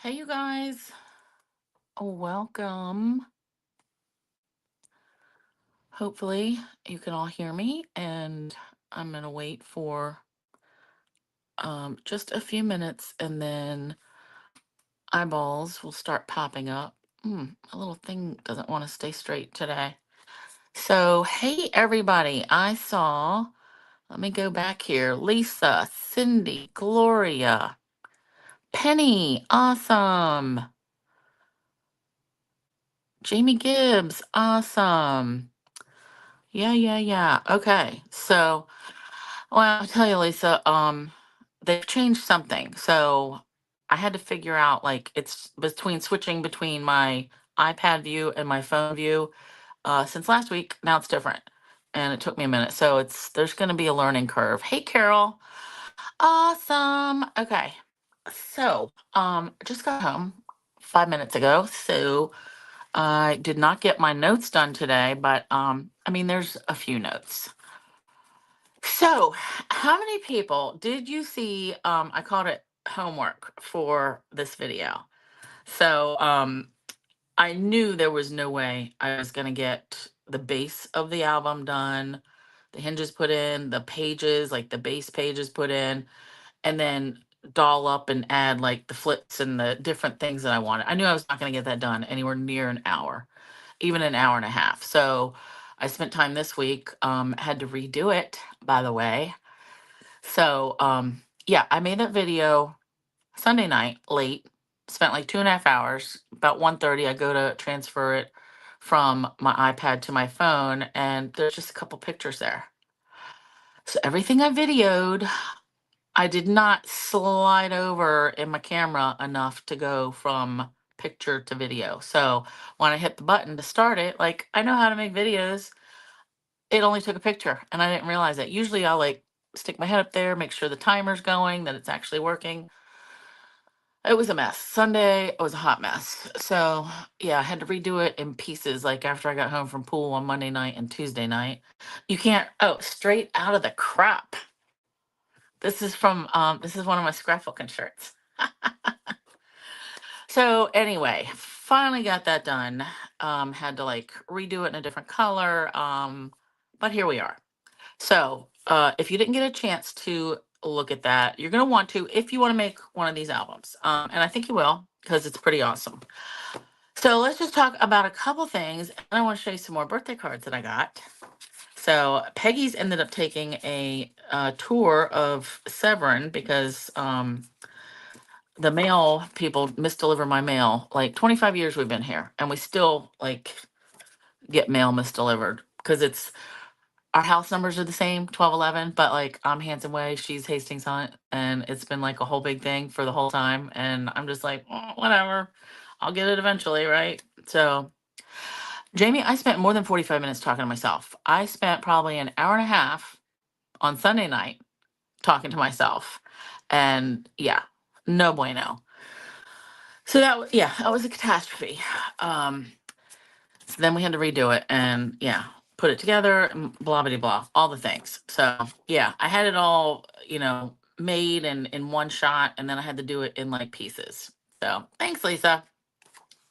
Hey, you guys. Welcome. Hopefully, you can all hear me, and I'm going to wait for just a few minutes, and then eyeballs will start popping up. My little thing doesn't want to stay straight today. So, hey, everybody. Let me go back here. Lisa, Cindy, Gloria, Penny, awesome. Jamie Gibbs, awesome. Yeah. Okay. Well, I'll tell you, Lisa, they've changed something. So I had to figure out like it's between switching between my iPad view and my phone view. Since last week, now it's different. And it took me a minute. So there's gonna be a learning curve. Hey Carol. Awesome. Okay. Just got home 5 minutes ago. So I did not get my notes done today, but I mean there's a few notes. So, how many people did you see? I called it homework for this video. So, I knew there was no way I was going to get the base of the album done, the hinges put in, the pages, like the base pages put in, and then doll up and add like the flips and the different things that I wanted. I knew I was not going to get that done anywhere near an hour, even an hour and a half. So, I spent time this week, had to redo it, by the way. Yeah, I made that video Sunday night late, spent like 2.5 hours. About 1:30, I go to transfer it from my iPad to my phone, and there's just a couple pictures there. So everything I videoed, I did not slide over in my camera enough to go from picture to video. So when I hit the button to start it, like I know how to make videos, it only took a picture and I didn't realize it. Usually I'll like stick my head up there, make sure the timer's going, that it's actually working. It was a mess. Sunday it was a hot mess. So yeah, I had to redo it in pieces like after I got home from pool on Monday night and Tuesday night. You can't straight out of the crop. This is one of my scrapbooking shirts. So anyway, finally got that done. Had to like redo it in a different color. But here we are. So, if you didn't get a chance to look at that, you're going to want to if you want to make one of these albums. And I think you will because it's pretty awesome. So, let's just talk about a couple things. And I want to show you some more birthday cards that I got. So, Peggy's ended up taking a tour of Severn because the mail people misdeliver my mail. Like 25 years we've been here, and we still like get mail misdelivered because it's our house numbers are the same, 1211, but like I'm Hanson Way, she's Hastings Hunt, and it's been like a whole big thing for the whole time. And I'm just like, "Oh, whatever, I'll get it eventually, right?" So, Jamie, I spent more than 45 minutes talking to myself. I spent probably an hour and a half on Sunday night talking to myself. And yeah, no bueno. So yeah, that was a catastrophe. Um, So then we had to redo it and yeah, put it together and blah blah blah, all the things. So yeah, I had it all, made and in one shot, and then I had to do it in like pieces. So thanks, Lisa.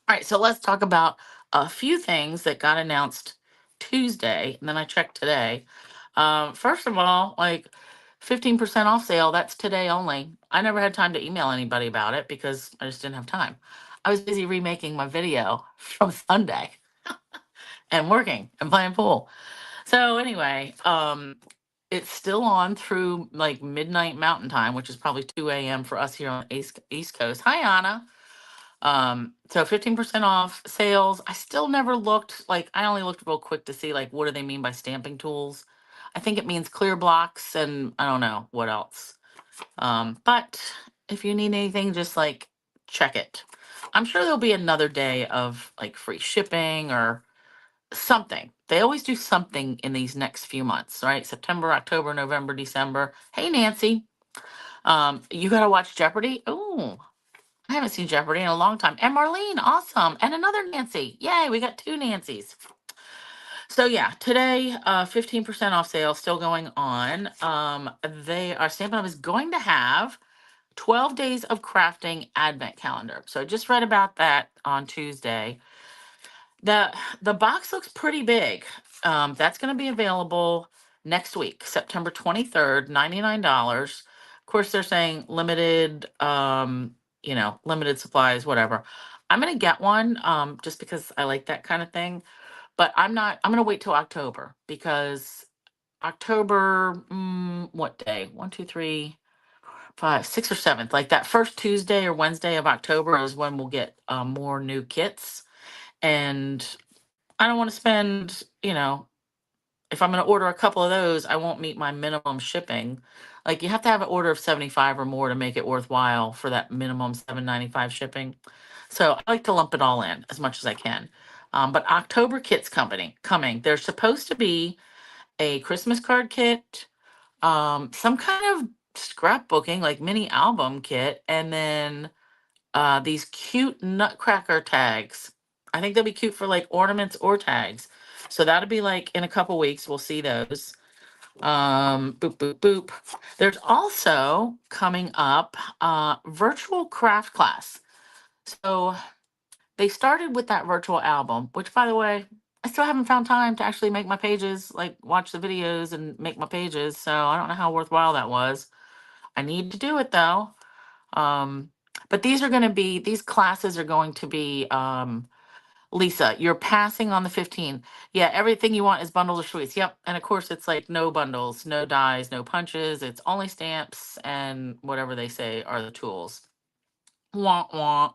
All right, so let's talk about a few things that got announced Tuesday, and then I checked today. First of all, like 15% off sale, that's today only. I never had time to email anybody about it because I just didn't have time. I was busy remaking my video from Sunday and working and playing pool. So anyway, it's still on through like midnight Mountain Time, which is probably 2 a.m. for us here on the East Coast. Hi, Anna. So 15% off sales. I still never looked, like I only looked real quick to see like what do they mean by stamping tools. I think it means clear blocks and I don't know what else. But if you need anything, just like check it. I'm sure there'll be another day of like free shipping or something. They always do something in these next few months, right? September, October, November, December. Hey, Nancy. You got to watch Jeopardy. Oh, I haven't seen Jeopardy in a long time. And Marlene, awesome. And another Nancy. Yay, we got two Nancys. So yeah, today, 15% off sale still going on. They are Stampin' Up is going to have 12 Days of Crafting Advent Calendar. So I just read about that on Tuesday. The box looks pretty big. That's going to be available next week, September 23rd, $99. Of course, they're saying limited, limited supplies, whatever. I'm going to get one just because I like that kind of thing. But I'm going to wait till October because October, what day? One, two, three, five, sixth or seventh. Like that first Tuesday or Wednesday of October is when we'll get more new kits. And I don't want to spend, if I'm going to order a couple of those, I won't meet my minimum shipping. Like you have to have an order of 75 or more to make it worthwhile for that minimum 7.95 shipping. So I like to lump it all in as much as I can. But October kits company coming. There's supposed to be a Christmas card kit, some kind of scrapbooking, like mini album kit, and then these cute nutcracker tags. I think they'll be cute for like ornaments or tags. So that'll be like in a couple weeks. We'll see those. Boop, boop, boop. There's also coming up virtual craft class. So they started with that virtual album, which by the way, I still haven't found time to actually make my pages, like watch the videos and make my pages. So I don't know how worthwhile that was. I need to do it though. Um, but these classes are going to be, Lisa, you're passing on the 15. Yeah, everything you want is bundles or sweets. Yep. And of course, it's like no bundles, no dies, no punches. It's only stamps and whatever they say are the tools. Wah, wah.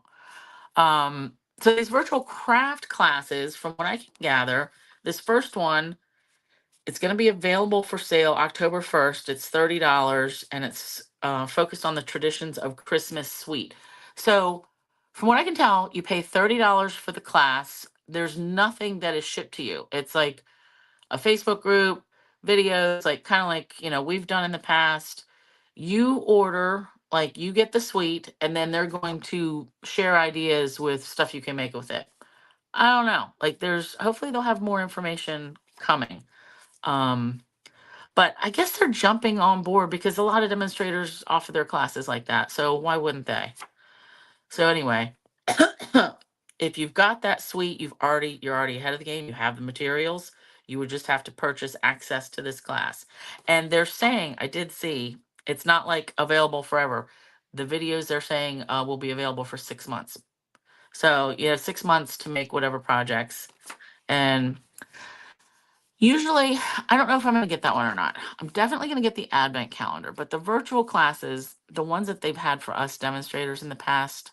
So these virtual craft classes, from what I can gather, this first one, it's going to be available for sale October 1st. It's $30 and it's focused on the traditions of Christmas sweet. So, from what I can tell, you pay $30 for the class. There's nothing that is shipped to you. It's like a Facebook group, videos, like kind of like, we've done in the past. You order, like you get the suite, and then they're going to share ideas with stuff you can make with it. I don't know. Like hopefully they'll have more information coming. Um, but I guess they're jumping on board because a lot of demonstrators offer their classes like that. So why wouldn't they? So anyway, if you've got that suite, you're already ahead of the game. You have the materials. You would just have to purchase access to this class. And they're saying, I did see, it's not like available forever. The videos they're saying will be available for 6 months. So you have 6 months to make whatever projects. And usually, I don't know if I'm going to get that one or not. I'm definitely going to get the advent calendar, but the virtual classes, the ones that they've had for us demonstrators in the past,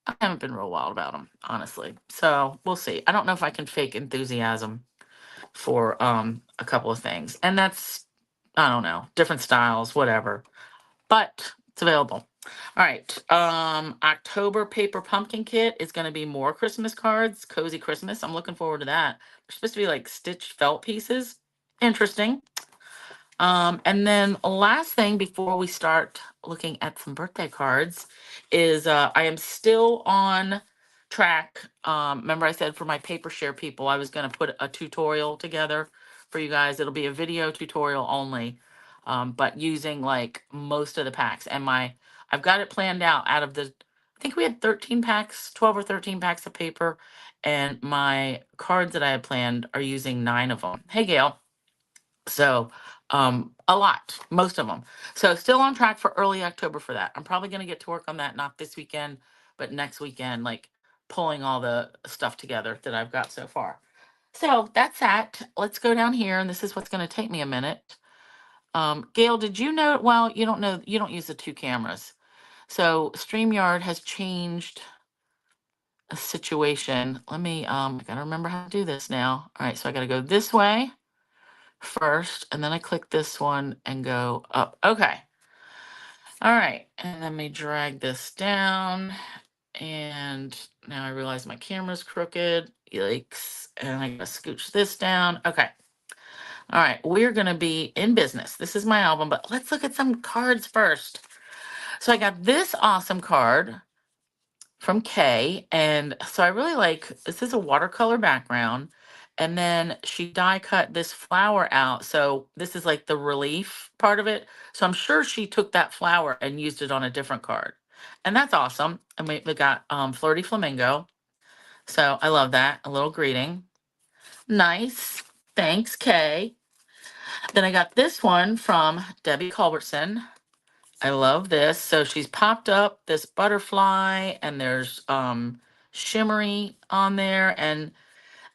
I haven't been real wild about them, honestly. So we'll see. I don't know if I can fake enthusiasm for a couple of things. And that's, I don't know, different styles, whatever. But it's available. All right. October paper pumpkin kit is going to be more Christmas cards, cozy Christmas. I'm looking forward to that. They're supposed to be like stitched felt pieces. Interesting. And then last thing before we start looking at some birthday cards is I am still on track. Remember I said for my paper share people, I was going to put a tutorial together for you guys. It'll be a video tutorial only, but using like most of the packs. And I've got it planned out of I think we had 13 packs, 12 or 13 packs of paper. And my cards that I had planned are using 9 of them. Hey, Gail. So, a lot, most of them. So still on track for early October for that. I'm probably going to get to work on that, not this weekend, but next weekend, like pulling all the stuff together that I've got so far. So that's that. Let's go down here, and this is what's going to take me a minute. Gail, did you know? Well, you don't know, you don't use the 2 cameras. So StreamYard has changed a situation. Let me, I gotta remember how to do this now. All right, so I gotta go this way first, and then I click this one and go up. Okay. All right. And let me drag this down. And now I realize my camera's crooked. Yikes. And I gotta scooch this down. Okay. All right. We're gonna be in business. This is my album, but let's look at some cards first. So I got this awesome card from Kay. And so I really like this is a watercolor background. And then she die cut this flower out. So this is like the relief part of it. So I'm sure she took that flower and used it on a different card. And that's awesome. And we got Flirty Flamingo. So I love that. A little greeting. Nice. Thanks, Kay. Then I got this one from Debbie Culbertson. I love this. So she's popped up this butterfly and there's shimmery on there. And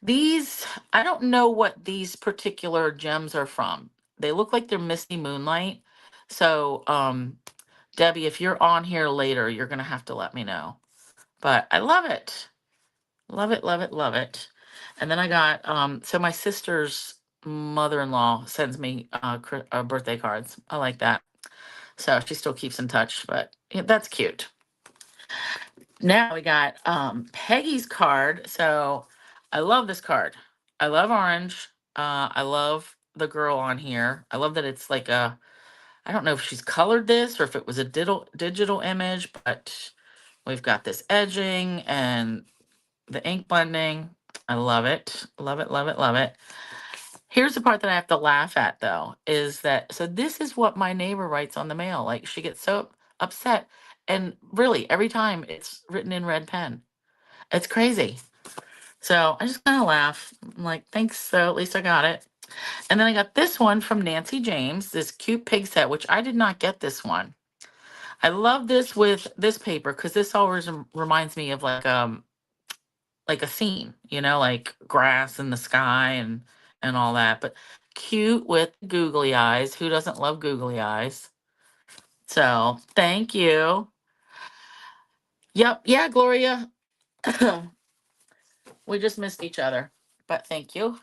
these, I don't know what these particular gems are from. They look like they're Misty Moonlight. So Debbie, if you're on here later, you're gonna have to let me know. But I love it. Love it, love it, love it. And then I got so my sister's mother-in-law sends me birthday cards. I like that. So she still keeps in touch, but yeah, that's cute. Now we got Peggy's card. So I love this card. I love orange. I love the girl on here. I love that it's like a, I don't know if she's colored this or if it was a digital image, but we've got this edging and the ink blending. I love it. Love it, love it, love it. Here's the part that I have to laugh at though, is that, so this is what my neighbor writes on the mail. Like she gets so upset. And really, every time it's written in red pen. It's crazy. So I just kind of laugh. I'm like, thanks. So at least I got it. And then I got this one from Nancy James, this cute pig set, which I did not get this one. I love this with this paper because this always reminds me of like a scene, you know, like grass in the sky and all that. But cute with googly eyes. Who doesn't love googly eyes? So thank you. Yep. Yeah, Gloria. We just missed each other, but thank you.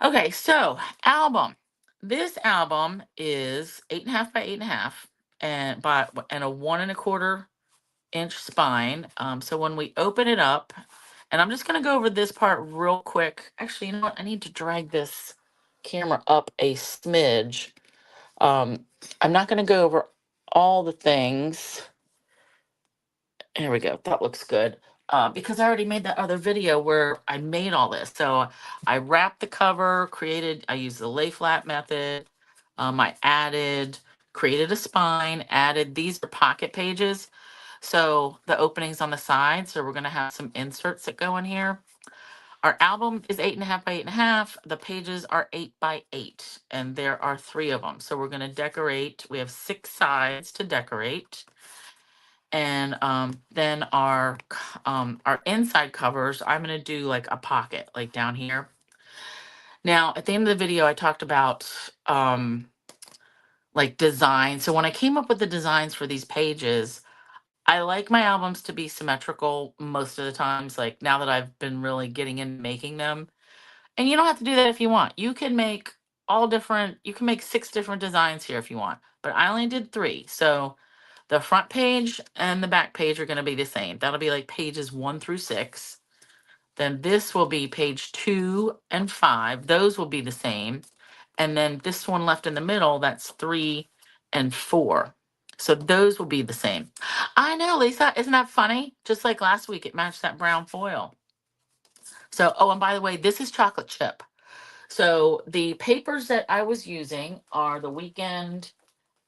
Okay, so album. This album is 8.5 by 8.5 and a 1.25 inch spine. So when we open it up, and I'm just gonna go over this part real quick. Actually, you know what? I need to drag this camera up a smidge. Um, I'm not gonna go over all the things. There we go. That looks good. Because I already made that other video where I made all this. So I wrapped the cover, I used the lay flat method. I created a spine, these are pocket pages. So the openings on the side. So we're going to have some inserts that go in here. Our album is 8.5 by 8.5. The pages are 8 by 8, and there are 3 of them. So we're going to decorate. We have 6 sides to decorate. And then our inside covers, I'm going to do like a pocket, like down here. Now, at the end of the video, I talked about like design. So when I came up with the designs for these pages, I like my albums to be symmetrical most of the times, like now that I've been really getting into making them. And you don't have to do that if you want. You can make you can make 6 different designs here if you want, but I only did 3. So the front page and the back page are going to be the same. That'll be like pages 1 through 6. Then this will be page 2 and 5. Those will be the same. And then this one left in the middle, that's 3 and 4. So those will be the same. I know, Lisa. Isn't that funny? Just like last week, it matched that brown foil. So, oh, and by the way, this is chocolate chip. So the papers that I was using are the Weekend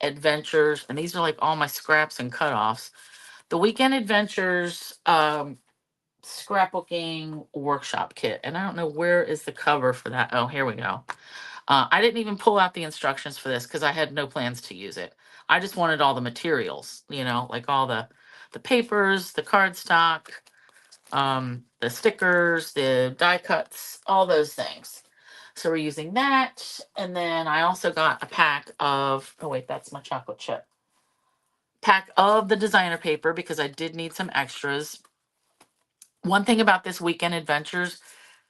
Adventures, and these are like all my scraps and cutoffs. The Weekend Adventures scrapbooking workshop kit. And I don't know where is the cover for that. Oh, here we go. I didn't even pull out the instructions for this because I had no plans to use it. I just wanted all the materials, you know, like all the papers, the cardstock, the stickers, the die cuts, all those things. So we're using that. And then I also got a pack of, oh wait, that's my chocolate chip. Pack of the designer paper because I did need some extras. One thing about this Weekend Adventures,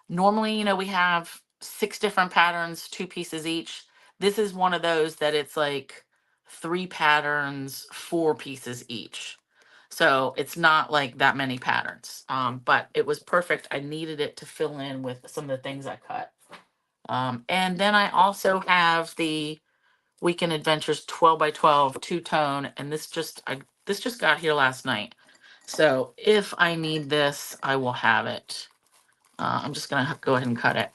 normally, you know, we have 6 different patterns, 2 pieces each. This is one of those that it's like 3 patterns, 4 pieces each. So it's not like that many patterns, but it was perfect. I needed it to fill in with some of the things I cut. And then I also have the Weekend Adventures 12 by 12 two-tone, and this just got here last night. So if I need this, I will have it. I'm just gonna go ahead and cut it.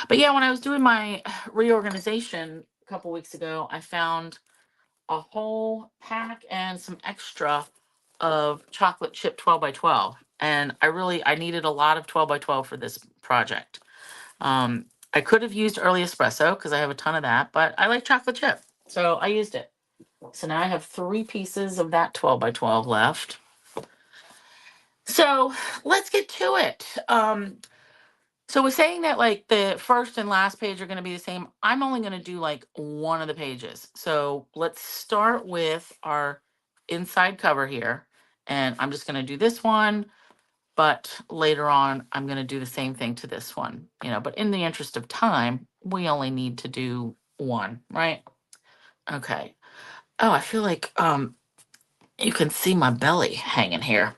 But yeah, when I was doing my reorganization a couple weeks ago, I found a whole pack and some extra of chocolate chip 12 by 12. And I needed a lot of 12 by 12 for this project. I could have used early espresso because I have a ton of that, but I like chocolate chip. So I used it. So now I have 3 pieces of that 12 by 12 left. So let's get to it. So we're saying that like the first and last page are going to be the same. I'm only going to do like one of the pages. So let's start with our inside cover here. And I'm just going to do this one, but later on, I'm going to do the same thing to this one, but in the interest of time, we only need to do one, right? Okay. Oh, I feel like you can see my belly hanging here,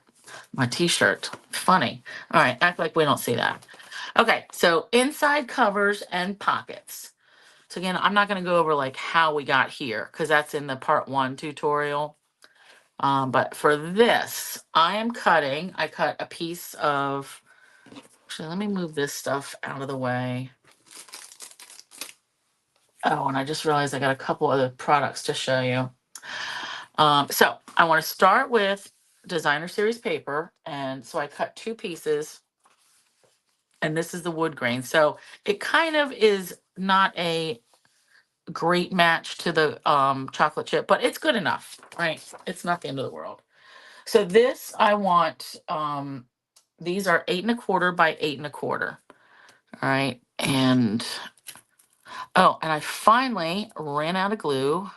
my t-shirt. Funny. All right, act like we don't see that. Okay, so inside covers and pockets. So again, I'm not going to go over like how we got here because that's in the part 1 tutorial. But for this, I cut a piece of, actually, let me move this stuff out of the way. Oh, and I just realized I got a couple other products to show you. So I want to start with designer series paper. And so I cut 2 pieces. And this is the wood grain. So it kind of is not a great match to the chocolate chip, but it's good enough, right? It's not the end of the world. So this I want, these are 8 1/4 by 8 1/4. All right. And, oh, and I finally ran out of glue.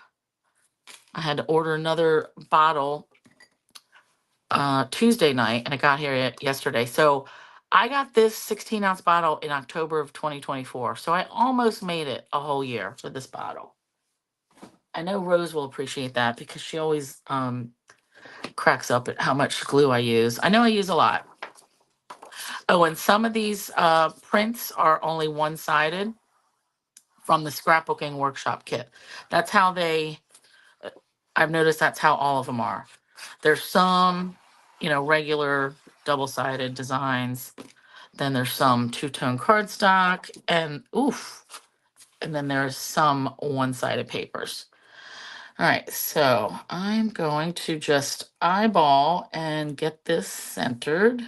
I had to order another bottle Tuesday night, and it got here yesterday. So I got this 16-ounce bottle in October of 2024. So I almost made it a whole year for this bottle. I know Rose will appreciate that because she always cracks up at how much glue I use. I know I use a lot. Oh, and some of these prints are only one-sided from the scrapbooking workshop kit. That's how I've noticed that's how all of them are. There's some, regular double-sided designs. Then there's some two-tone cardstock and then there's some one-sided papers. All right, so I'm going to just eyeball and get this centered-ish.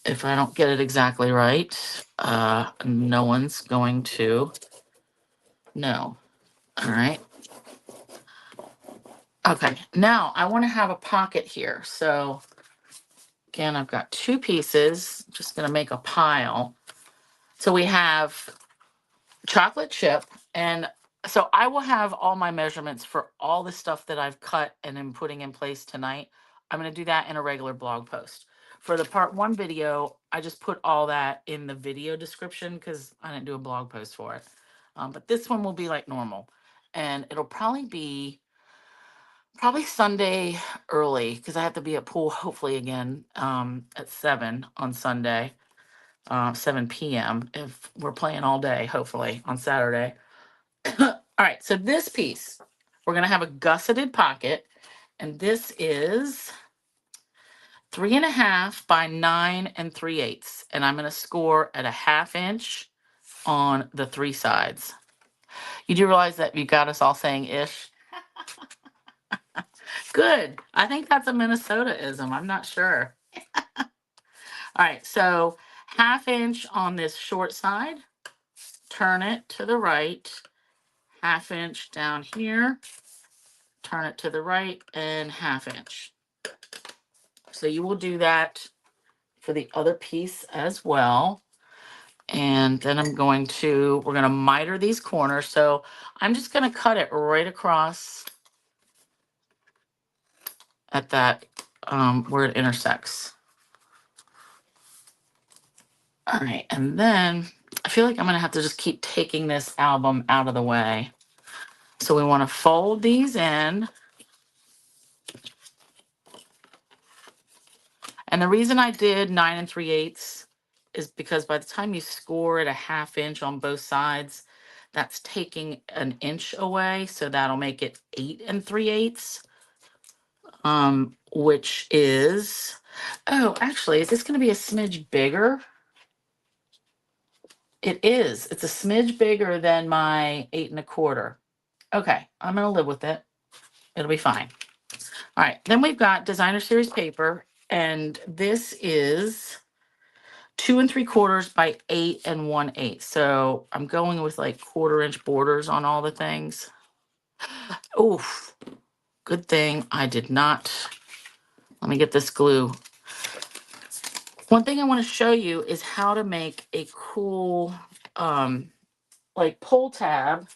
If I don't get it exactly right, no one's going to know. All right. Okay, now I want to have a pocket here. So again, I've got 2 pieces. I'm just going to make a pile. So we have chocolate chip, and so I will have all my measurements for all the stuff that I've cut and am putting in place tonight. I'm going to do that in a regular blog post. For the part 1 video, I just put all that in the video description because I didn't do a blog post for it. But this one will be like normal, and it'll probably be Sunday early because I have to be at pool hopefully again at 7 on Sunday, 7 p.m. if we're playing all day, hopefully on Saturday. All right, so this piece, we're going to have a gusseted pocket, and this is 3 1/2 by 9 3/8, and I'm going to score at a 1/2 inch on the 3 sides. You do realize that you got us all saying ish? Good. I think that's a Minnesota-ism. I'm not sure. All right, so 1/2 inch on this short side, turn it to the right, 1/2 inch down here, turn it to the right, and 1/2 inch. So you will do that for the other piece as well. And then we're going to miter these corners. So I'm just going to cut it right across at that where it intersects. All right, and then I feel like I'm going to have to just keep taking this album out of the way. So we want to fold these in. And the reason I did 9 3/8 is because by the time you score at a 1/2 inch on both sides, that's taking an inch away. So that'll make it 8 3/8. which is, oh, actually, is this going to be a smidge bigger? It is. It's a smidge bigger than my 8 1/4. Okay, I'm going to live with it. It'll be fine. All right, then we've got designer series paper, and this is 2 3/4 by 8 1/8. So I'm going with like 1/4 inch borders on all the things. Oof, good thing I did not. Let me get this glue. One thing I want to show you is how to make a cool, like pull tab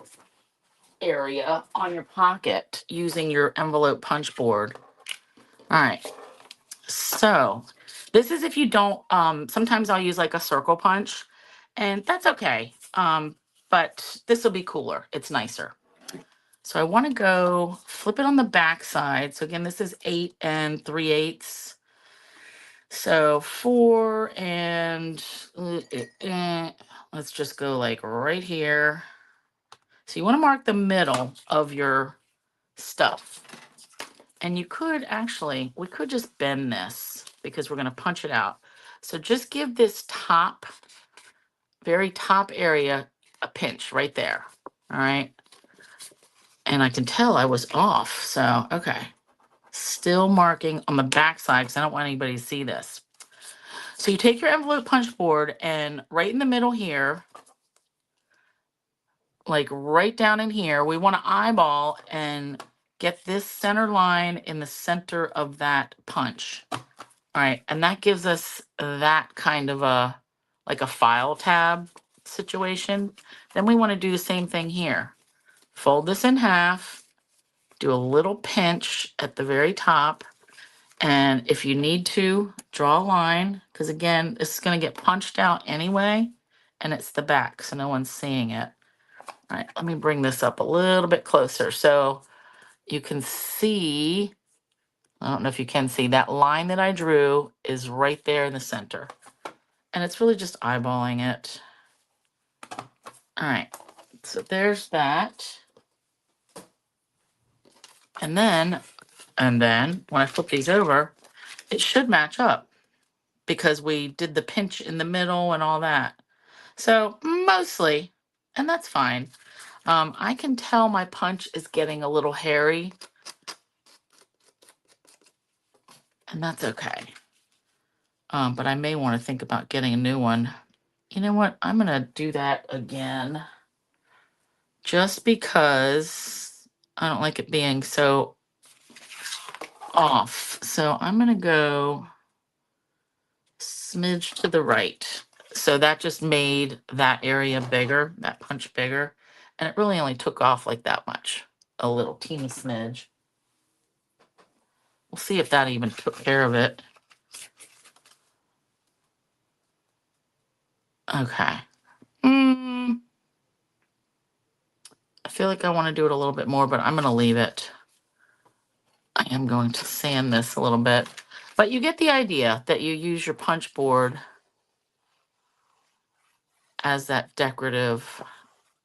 area on your pocket using your envelope punch board. All right, so this is if you don't, sometimes I'll use like a circle punch, and that's okay. But this will be cooler. It's nicer. So I want to go flip it on the back side. So again, this is 8 3/8. So 4 and let's just go like right here. So you want to mark the middle of your stuff. And you could actually, we could just bend this because we're going to punch it out. So just give this top, very top area a pinch right there. All right. And I can tell I was off. So, okay. Still marking on the back side because I don't want anybody to see this. So you take your envelope punch board and right in the middle here, like right down in here, we want to eyeball and get this center line in the center of that punch. All right, and that gives us that kind of a, like a file tab situation. Then we want to do the same thing here. Fold this in half, do a little pinch at the very top, and if you need to, draw a line, because again, this is going to get punched out anyway, and it's the back, so no one's seeing it. All right, let me bring this up a little bit closer so you can see. I don't know if you can see that line that I drew is right there in the center. And it's really just eyeballing it. All right, so there's that. And then when I flip these over, it should match up because we did the pinch in the middle and all that. So mostly, and that's fine. I can tell my punch is getting a little hairy, and that's okay. But I may want to think about getting a new one. You know what? I'm going to do that again just because I don't like it being so off. So I'm going to go smidge to the right. So that just made that area bigger, that punch bigger. And it really only took off like that much, a little teeny smidge. We'll see if that even took care of it. Okay. I feel like I want to do it a little bit more, but I'm going to leave it. I am going to sand this a little bit. But you get the idea that you use your punch board as that decorative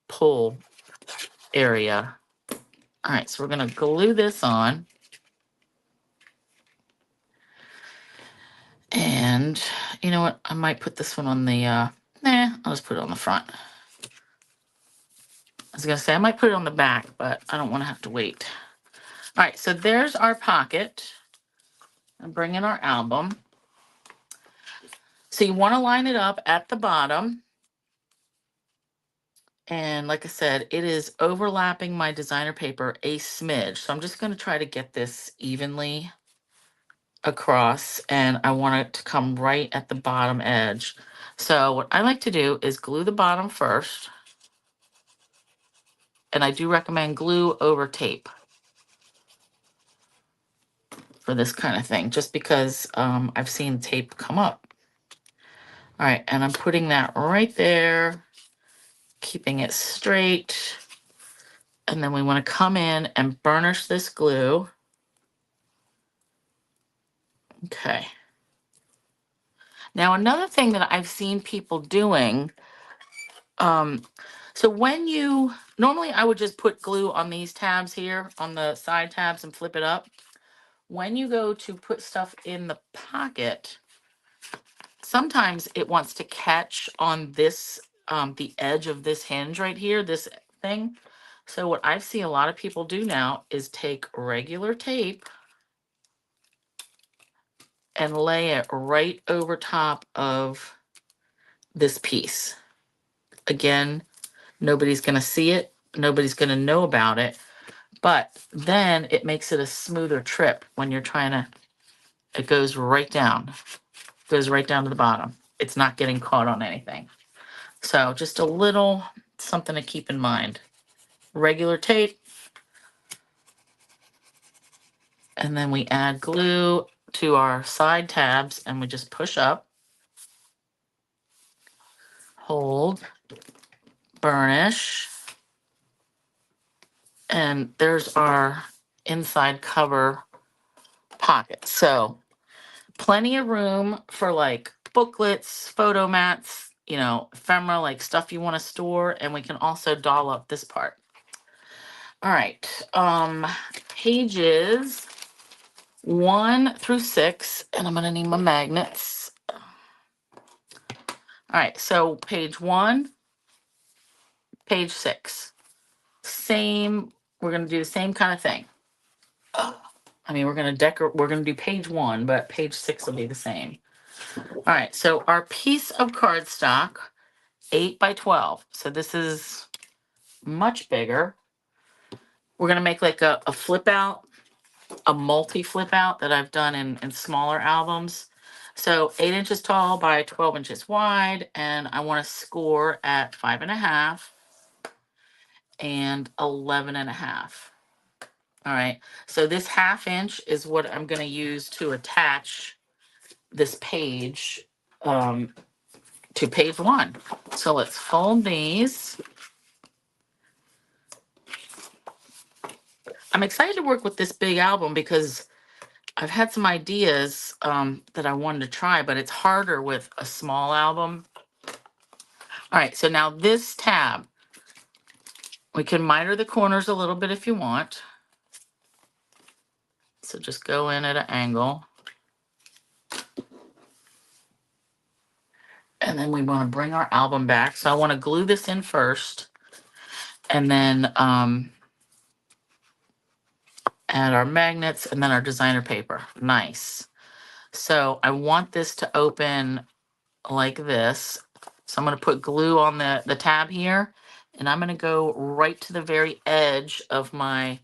pull area. All right, so we're going to glue this on. And you know what? I might put this one on the, I'll just put it on the front. I was going to say I might put it on the back, but I don't want to have to wait. All right, so there's our pocket. I'm bringing our album. So you want to line it up at the bottom. And like I said, it is overlapping my designer paper a smidge. So I'm just going to try to get this evenly across, and I want it to come right at the bottom edge. So what I like to do is glue the bottom first. And I do recommend glue over tape for this kind of thing, just because I've seen tape come up. All right, and I'm putting that right there, keeping it straight. And then we want to come in and burnish this glue. Okay. Now, another thing that I've seen people doing, so when you, normally I would just put glue on these tabs here, on the side tabs, and flip it up. when you go to put stuff in the pocket, sometimes it wants to catch on this, the edge of this hinge right here, this thing. So what I see a lot of people do now is take regular tape and lay it right over top of this piece. Again, nobody's going to see it. Nobody's going to know about it. But then it makes it a smoother trip when you're trying to, it goes right down. Goes right down to the bottom. It's not getting caught on anything. So just a little something to keep in mind. Regular tape. And then we add glue to our side tabs and we just push up. Hold. Burnish. And there's our inside cover pocket. So plenty of room for like booklets, photo mats, you know, ephemera, like stuff you want to store. And we can also doll up this part. All right. Pages 1 through 6, and I'm gonna need my magnets. All right, so page 1, page 6. Same, we're gonna do the same kind of thing. I mean, we're gonna do page 1, but page 6 will be the same. All right, so our piece of cardstock, 8 by 12. So this is much bigger. We're gonna make like a flip out, a multi flip out that I've done in smaller albums. So 8 inches tall by 12 inches wide, and I want to score at 5.5 and 11.5. All right, so this 1/2 inch is what I'm going to use to attach this page to page 1. So let's fold these. I'm excited to work with this big album because I've had some ideas that I wanted to try, but it's harder with a small album. All right, so now this tab, we can miter the corners a little bit if you want. So just go in at an angle. And then we want to bring our album back. So I want to glue this in first and then add our magnets and then our designer paper. Nice. So I want this to open like this. So I'm going to put glue on the tab here, and I'm going to go right to the very edge of my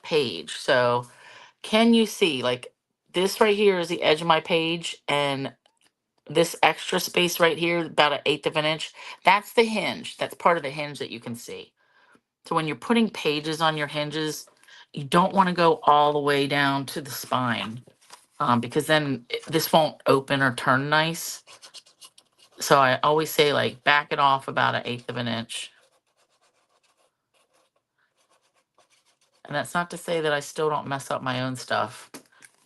page. So can you see, like, this right here is the edge of my page, and this extra space right here, about 1/8 of an inch, that's the hinge. That's part of the hinge that you can see. So when you're putting pages on your hinges, you don't want to go all the way down to the spine because then this won't open or turn nice. So I always say, like, back it off about 1/8 of an inch. And that's not to say that I still don't mess up my own stuff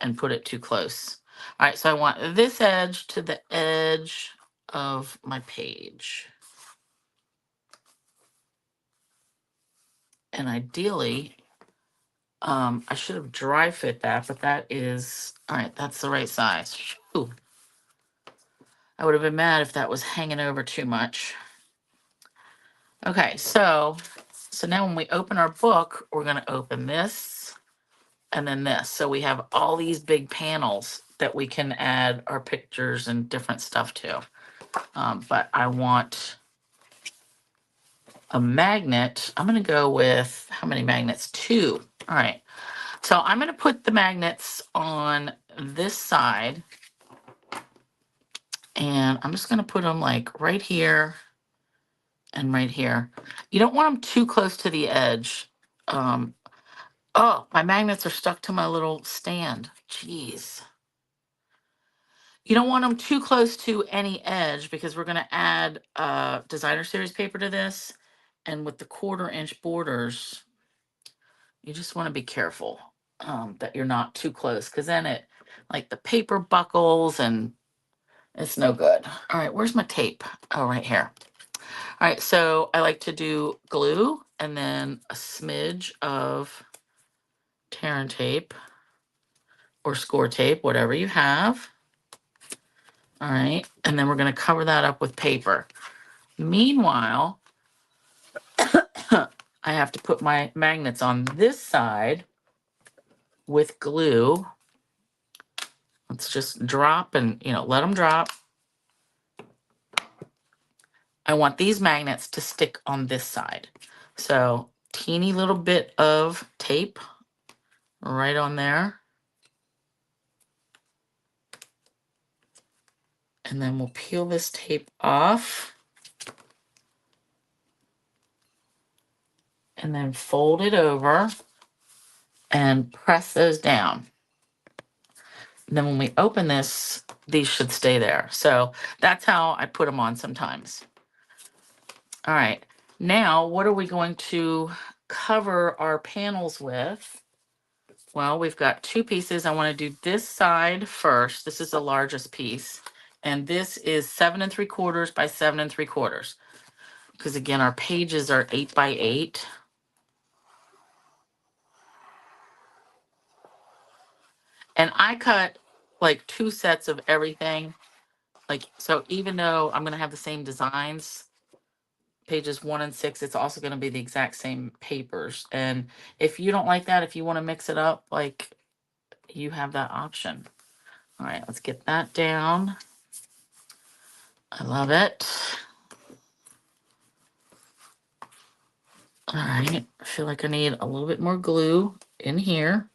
and put it too close. All right, so I want this edge to the edge of my page. And ideally, I should have dry fit that, but that is, all right, that's the right size. Whew. I would have been mad if that was hanging over too much. Okay, so now when we open our book, we're gonna open this and then this. So we have all these big panels that we can add our pictures and different stuff to. But I want a magnet. I'm going to go with, how many magnets? 2. All right. So I'm going to put the magnets on this side. And I'm just going to put them like right here and right here. You don't want them too close to the edge. Oh, my magnets are stuck to my little stand. Jeez. You don't want them too close to any edge because we're going to add designer series paper to this. And with the 1/4 inch borders, you just want to be careful that you're not too close because then it, like, the paper buckles and it's no good. All right, where's my tape? Oh, right here. All right, so I like to do glue and then a smidge of tear and tape or score tape, whatever you have. All right, and then we're going to cover that up with paper. Meanwhile, I have to put my magnets on this side with glue. Let's just drop and, let them drop. I want these magnets to stick on this side. So, teeny little bit of tape right on there. And then we'll peel this tape off. And then fold it over and press those down. And then when we open this, these should stay there. So that's how I put them on sometimes. All right, now what are we going to cover our panels with? Well, we've got two pieces. I want to do this side first. This is the largest piece. And this is 7 3/4 by 7 3/4. Because again, our pages are 8 by 8. And I cut like 2 sets of everything. Like, so even though I'm going to have the same designs, pages 1 and 6, it's also going to be the exact same papers. And if you don't like that, if you want to mix it up, like, you have that option. All right, let's get that down. I love it. All right, I feel like I need a little bit more glue in here.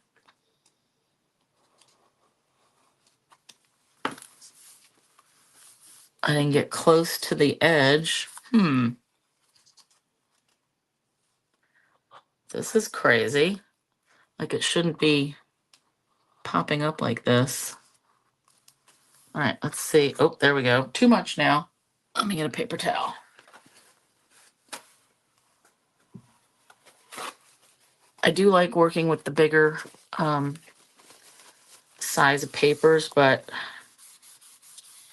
I didn't get close to the edge. This is crazy. Like, it shouldn't be popping up like this. All right, let's see. Oh, there we go. Too much now. Let me get a paper towel. I do like working with the bigger size of papers, but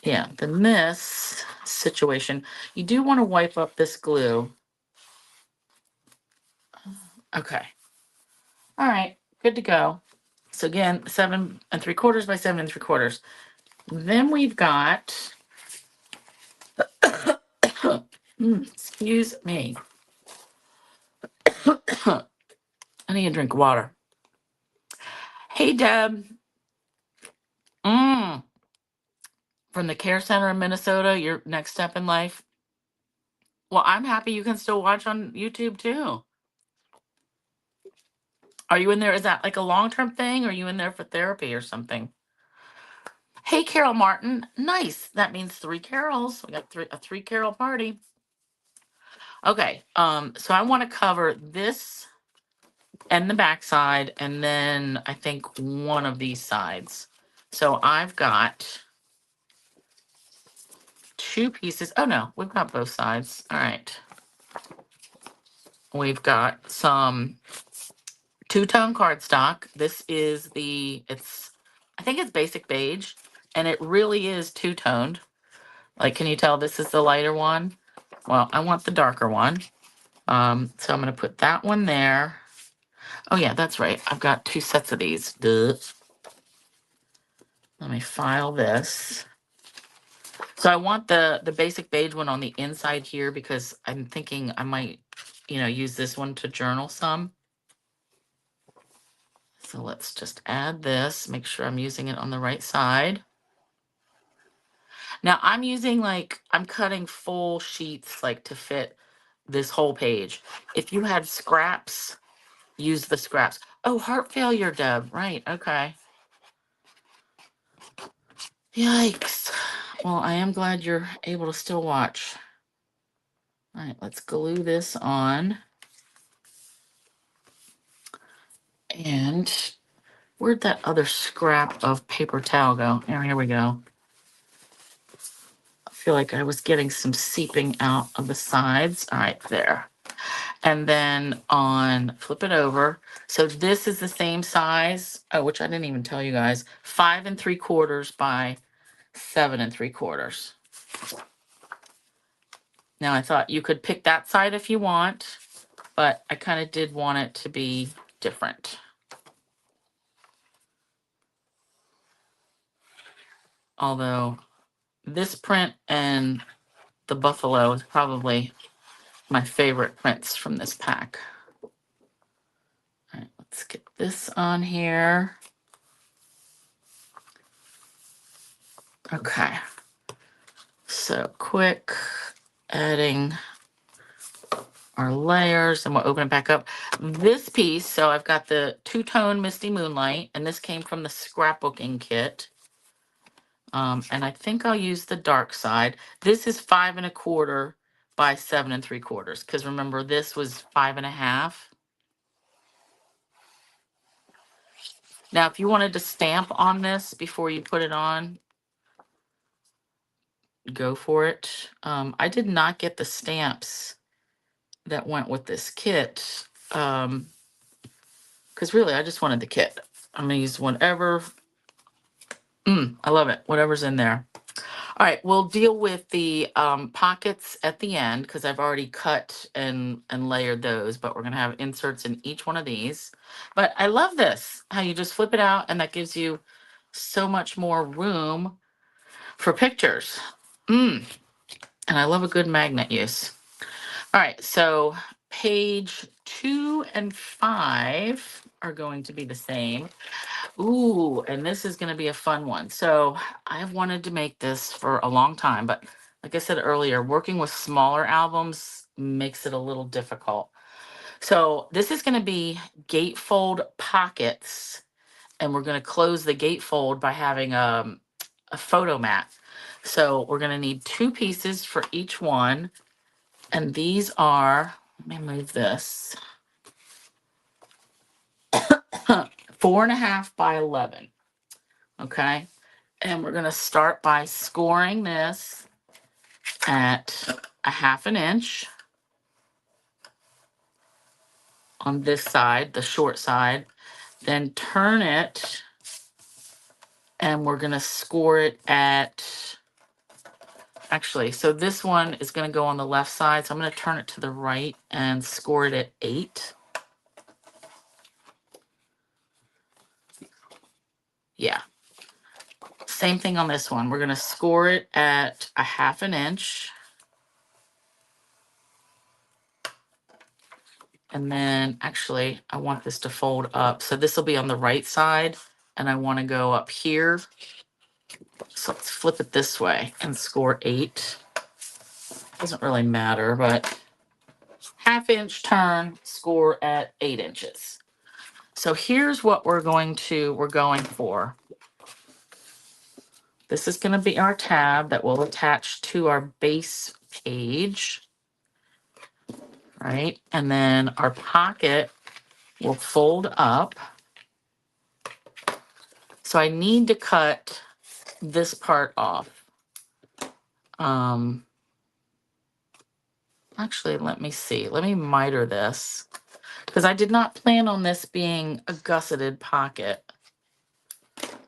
yeah, in this situation, you do want to wipe up this glue. Okay. All right, good to go. So again, 7 3/4 by 7 3/4. Then we've got, excuse me. I need a drink of water. Hey, Deb. From the Care Center in Minnesota, your next step in life. Well, I'm happy you can still watch on YouTube too. Are you in there? Is that like a long-term thing? Or are you in there for therapy or something? Hey, Carol Martin. Nice. That means 3 carols. We got a 3 carol party. Okay. So I want to cover this and the back side, and then I think one of these sides. So I've got 2 pieces. Oh no, we've got both sides. All right. We've got some 2-tone cardstock. This is I think it's basic beige, and it really is 2-toned. Like, can you tell this is the lighter one? Well, I want the darker one. So I'm going to put that one there. Oh yeah, that's right. I've got 2 sets of these. Duh. Let me file this. So I want the basic beige one on the inside here because I'm thinking I might, use this one to journal some. So let's just add this, make sure I'm using it on the right side. Now I'm using I'm cutting full sheets to fit this whole page. If you had scraps, use the scraps. Oh, heart failure, Deb. Right, okay. Yikes. Well, I am glad you're able to still watch. All right, let's glue this on. And where'd that other scrap of paper towel go? Here we go. I feel like I was getting some seeping out of the sides. All right, there. And then flip it over. So this is the same size, which I didn't even tell you guys, 5 3/4 by 7 3/4. Now I thought you could pick that side if you want, but I kind of did want it to be different. Although this print and the buffalo is probably my favorite prints from this pack. All right, let's get this on here. Okay. So quick adding our layers, and we'll open it back up. This piece, so I've got the two-tone Misty Moonlight, and this came from the Scrapbooking kit. And I think I'll use the dark side. This is 5 1/4 by 7 3/4, because remember this was 5 1/2. Now, if you wanted to stamp on this before you put it on, go for it. I did not get the stamps that went with this kit, because really I just wanted the kit. I'm gonna use whatever. I love it. Whatever's in there. All right, we'll deal with the pockets at the end because I've already cut and layered those, but we're gonna have inserts in each one of these. But I love this, how you just flip it out and that gives you so much more room for pictures. And I love a good magnet use. All right, so page 2 and 5 are going to be the same. Ooh, and this is going to be a fun one. So I've wanted to make this for a long time, but like I said earlier, working with smaller albums makes it a little difficult. So this is going to be gatefold pockets, and we're going to close the gatefold by having a photo mat. So we're going to need 2 pieces for each one, and these are, let me move this, 4 1/2 by 11. Okay. And we're going to start by scoring this at 1/2 inch on this side, the short side. Then turn it, and we're going to score it at, actually, so this one is going to go on the left side. So I'm going to turn it to the right and score it at 8. Yeah. Same thing on this one. We're going to score it at 1/2 inch. And then actually, I want this to fold up. So this will be on the right side, and I want to go up here. So let's flip it this way and score 8. Doesn't really matter, but 1/2 inch turn, score at 8 inches. So here's what we're going for. This is going to be our tab that will attach to our base page, right? And then our pocket will fold up. So I need to cut this part off. Actually, let me see. Let me miter this, because I did not plan on this being a gusseted pocket.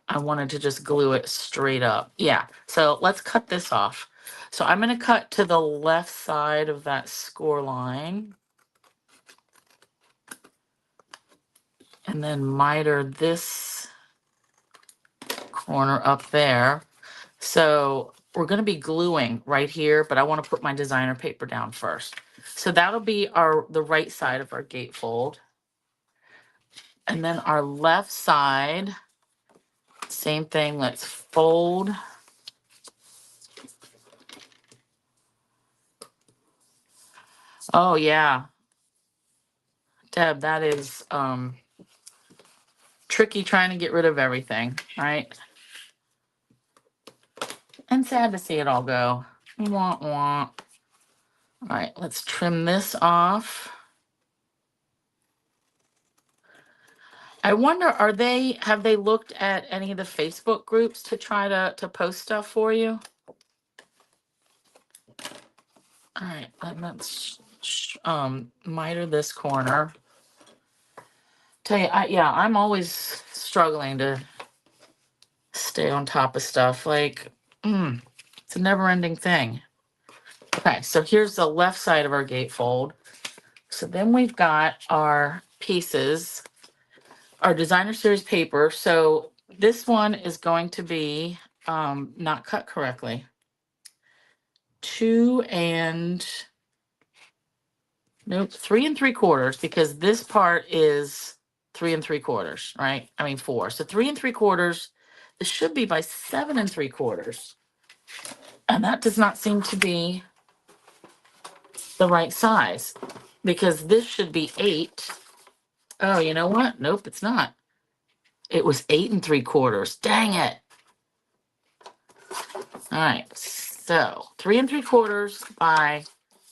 I wanted to just glue it straight up. Yeah, so let's cut this off. So I'm going to cut to the left side of that score line. And then miter this corner up there. So we're going to be gluing right here, but I want to put my designer paper down first. So that'll be the right side of our gatefold. And then our left side, same thing, let's fold. Oh yeah. Deb, that is tricky trying to get rid of everything, right? And sad to see it all go. Wah, wah. All right, let's trim this off. I wonder, have they looked at any of the Facebook groups to try to post stuff for you? All right, let's miter this corner. Tell you, I'm always struggling to stay on top of stuff. Like, it's a never-ending thing. Okay, so here's the left side of our gatefold. So then we've got our pieces, our designer series paper. So this one is going to be not cut correctly. 2 and nope, 3 3/4, because this part is 3 3/4, right? I mean 4. So 3 3/4. This should be by 7 3/4. And that does not seem to be the right size, because this should be 8. Oh, you know what? Nope, it's not. It was 8 3/4. Dang it. All right. So 3 3/4 by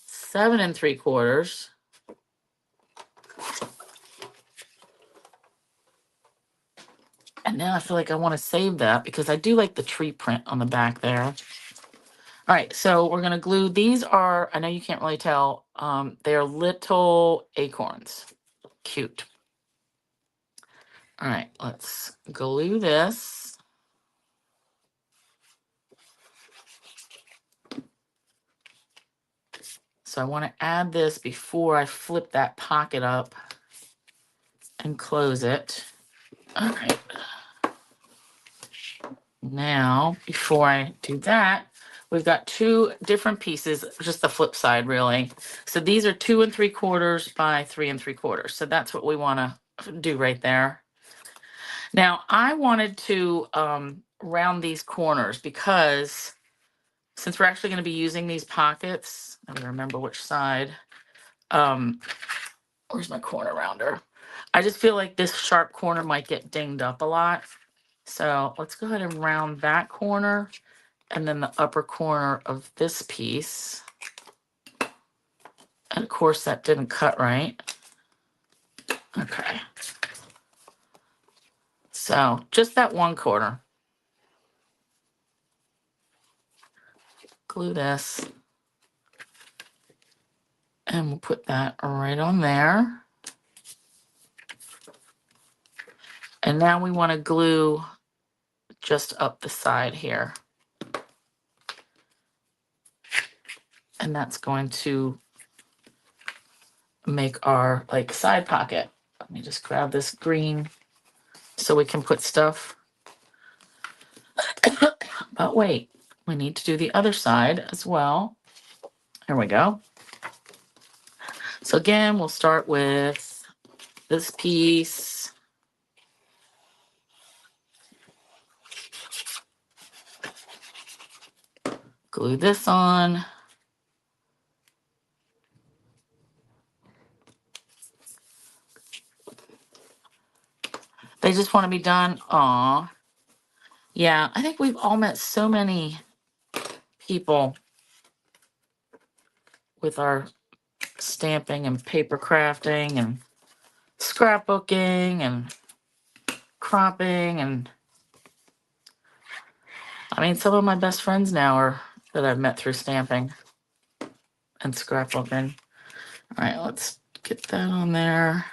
7 3/4. And now I feel like I want to save that because I do like the tree print on the back there. All right, so we're gonna glue. These are, I know you can't really tell, they're little acorns. Cute. All right, let's glue this. So I want to add this before I flip that pocket up and close it. All right. Now, before I do that, we've got 2 different pieces, just the flip side, really. So these are 2 3/4 by 3 3/4. So that's what we want to do right there. Now, I wanted to round these corners because since we're actually going to be using these pockets, let me remember which side. Where's my corner rounder? I just feel like this sharp corner might get dinged up a lot. So let's go ahead and round that corner and then the upper corner of this piece. And of course that didn't cut right. Okay. So just that one corner. Glue this. And we'll put that right on there. And now we want to glue just up the side here. And that's going to make our like side pocket. Let me just grab this green so we can put stuff. But wait, we need to do the other side as well. Here we go. So again, we'll start with this piece. Glue this on. They just want to be done. Aw. Yeah, I think we've all met so many people with our stamping and paper crafting and scrapbooking and cropping. And I mean, some of my best friends now are that I've met through stamping and scrapbooking. All right, let's get that on there.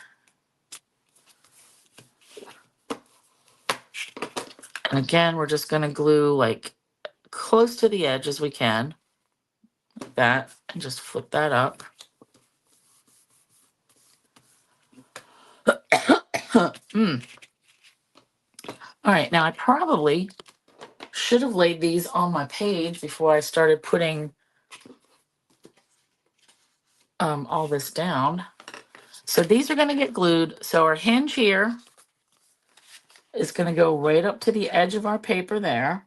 And again, we're just going to glue like close to the edge as we can, like that, and just flip that up. All right, now I probably should have laid these on my page before I started putting all this down. So these are going to get glued. So our hinge here is going to go right up to the edge of our paper there,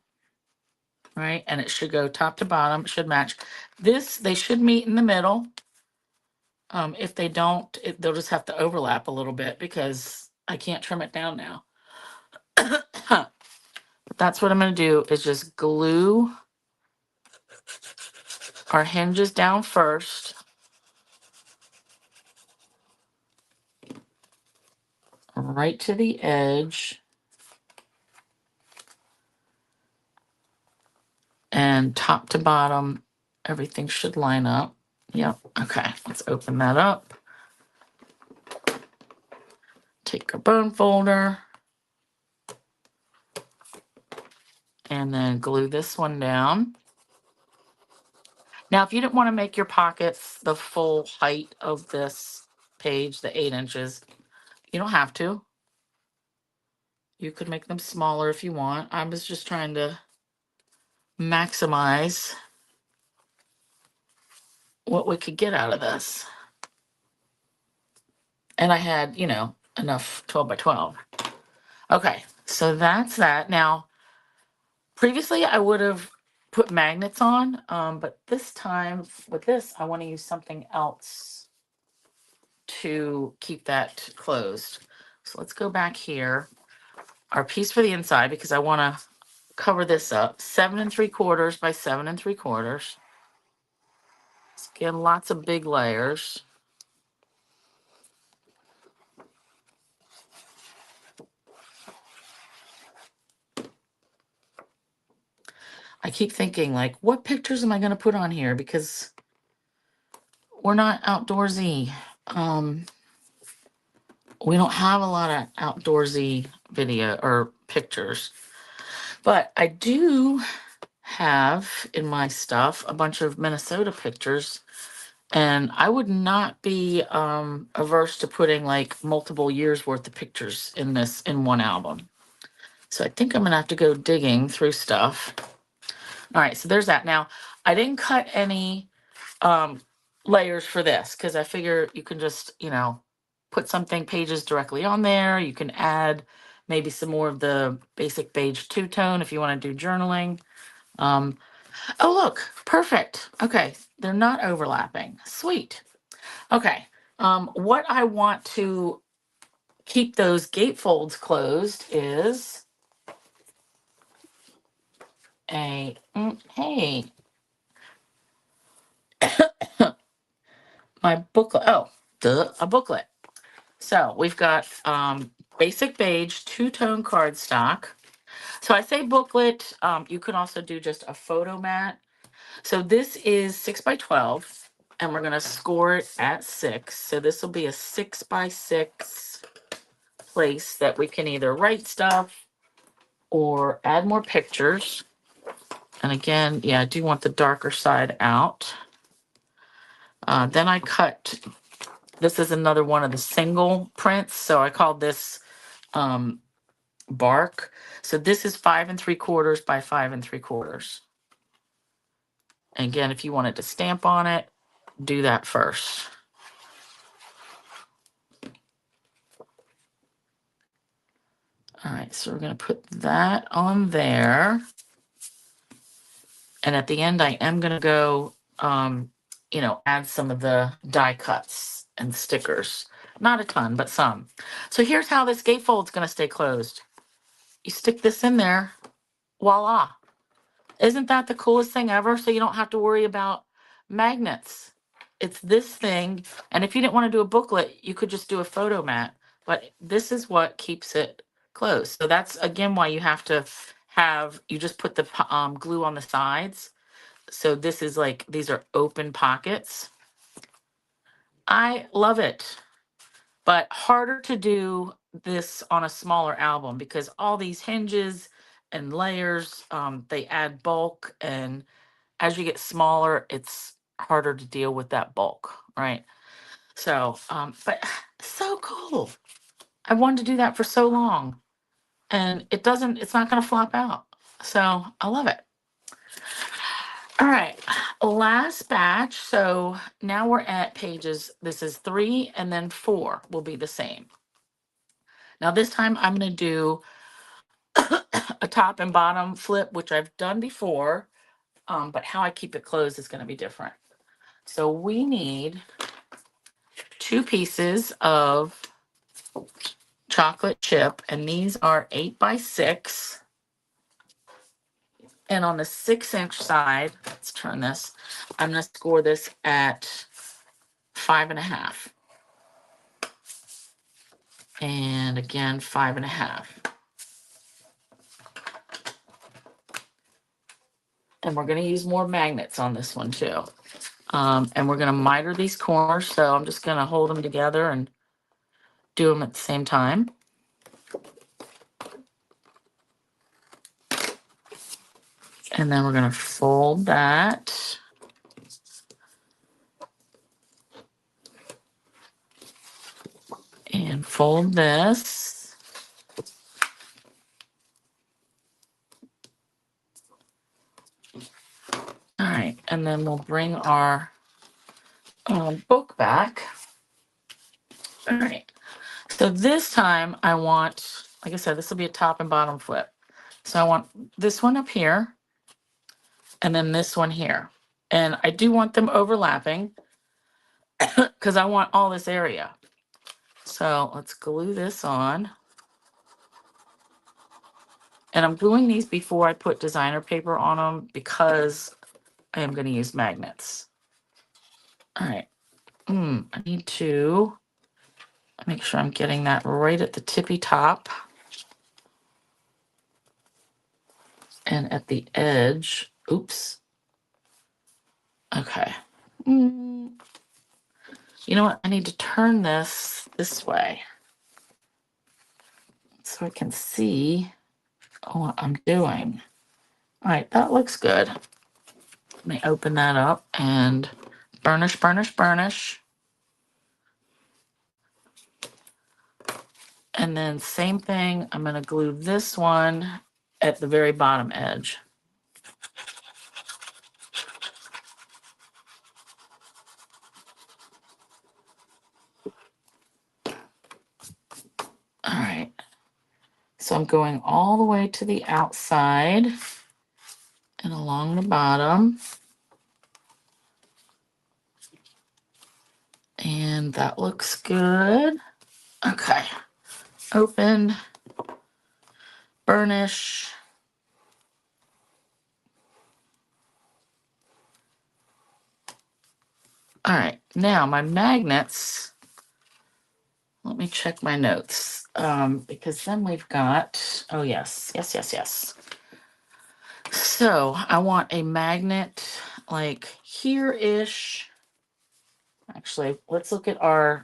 right? And it should go top to bottom. It should match. This, they should meet in the middle. If they don't, they'll just have to overlap a little bit because I can't trim it down now. But that's what I'm going to do, is just glue our hinges down first. Right to the edge. And top to bottom, everything should line up. Yep. Okay, let's open that up. Take our bone folder. And then glue this one down. Now, if you didn't want to make your pockets the full height of this page, the 8 inches, you don't have to. You could make them smaller if you want. I was just trying to maximize what we could get out of this. And I had, you know, enough 12 by 12. Okay, so that's that. Now, previously I would have put magnets on, but this time with this, I want to use something else to keep that closed. So let's go back here. Our piece for the inside, because I want to cover this up, 7 3/4 by 7 3/4. Let's get lots of big layers. I keep thinking, like, what pictures am I going to put on here? Because we're not outdoorsy. We don't have a lot of outdoorsy video or pictures. But I do have in my stuff a bunch of Minnesota pictures. And I would not be averse to putting like multiple years worth of pictures in this in one album. So I think I'm gonna have to go digging through stuff. All right, so there's that. Now, I didn't cut any layers for this because I figure you can just, you know, put something pages directly on there. You can add maybe some more of the basic beige two-tone if you want to do journaling. Oh, look, perfect. Okay, they're not overlapping. Sweet. Okay, what I want to keep those gatefolds closed is hey, my booklet. Oh, duh, a booklet. So we've got basic beige two-tone cardstock. So I say booklet. You can also do just a photo mat. So this is 6 by 12, and we're gonna score it at 6. So this will be a 6 by 6 place that we can either write stuff or add more pictures. And again, yeah, I do want the darker side out. Then I cut, this is another one of the single prints. So I call this bark. So this is 5 3/4 by 5 3/4. Again, if you wanted to stamp on it, do that first. All right, so we're going to put that on there. And at the end, I am going to go, you know, add some of the die cuts and stickers. Not a ton, but some. So here's how this gatefold's going to stay closed. You stick this in there, voila. Isn't that the coolest thing ever? So you don't have to worry about magnets. It's this thing. And if you didn't want to do a booklet, you could just do a photo mat. But this is what keeps it closed. So that's, again, why you have to have, you just put the glue on the sides. So this is like, these are open pockets. I love it. But harder to do this on a smaller album because all these hinges and layers, they add bulk, and as you get smaller, it's harder to deal with that bulk, right? So, but so cool. I wanted to do that for so long, and it's not going to flop out. So I love it. All right, last batch. So now we're at pages, this is 3 and then 4 will be the same. Now this time I'm going to do a top and bottom flip, which I've done before, but how I keep it closed is going to be different. So we need 2 pieces of chocolate chip, and these are 8 by 6. And on the 6-inch side, let's turn this, I'm going to score this at 5.5. And again, 5.5. And we're going to use more magnets on this one too. And we're going to miter these corners. So I'm just going to hold them together and do them at the same time. And then we're going to fold that. And fold this. And then we'll bring our book back. All right. So this time I want, like I said, this will be a top and bottom flip. So I want this one up here and then this one here. And I do want them overlapping because I want all this area. So let's glue this on. And I'm gluing these before I put designer paper on them because I am going to use magnets. All right. I need to make sure I'm getting that right at the tippy top. And at the edge. Oops. Okay. You know what? I need to turn this way so I can see what I'm doing. All right, that looks good. Let me open that up and burnish, burnish, burnish. And then same thing, I'm going to glue this one at the very bottom edge. All right. So I'm going all the way to the outside and along the bottom. And that looks good. Okay. Open, burnish. All right, now my magnets, let me check my notes, because then we've got, oh yes. So I want a magnet like here-ish. Actually, let's look at we're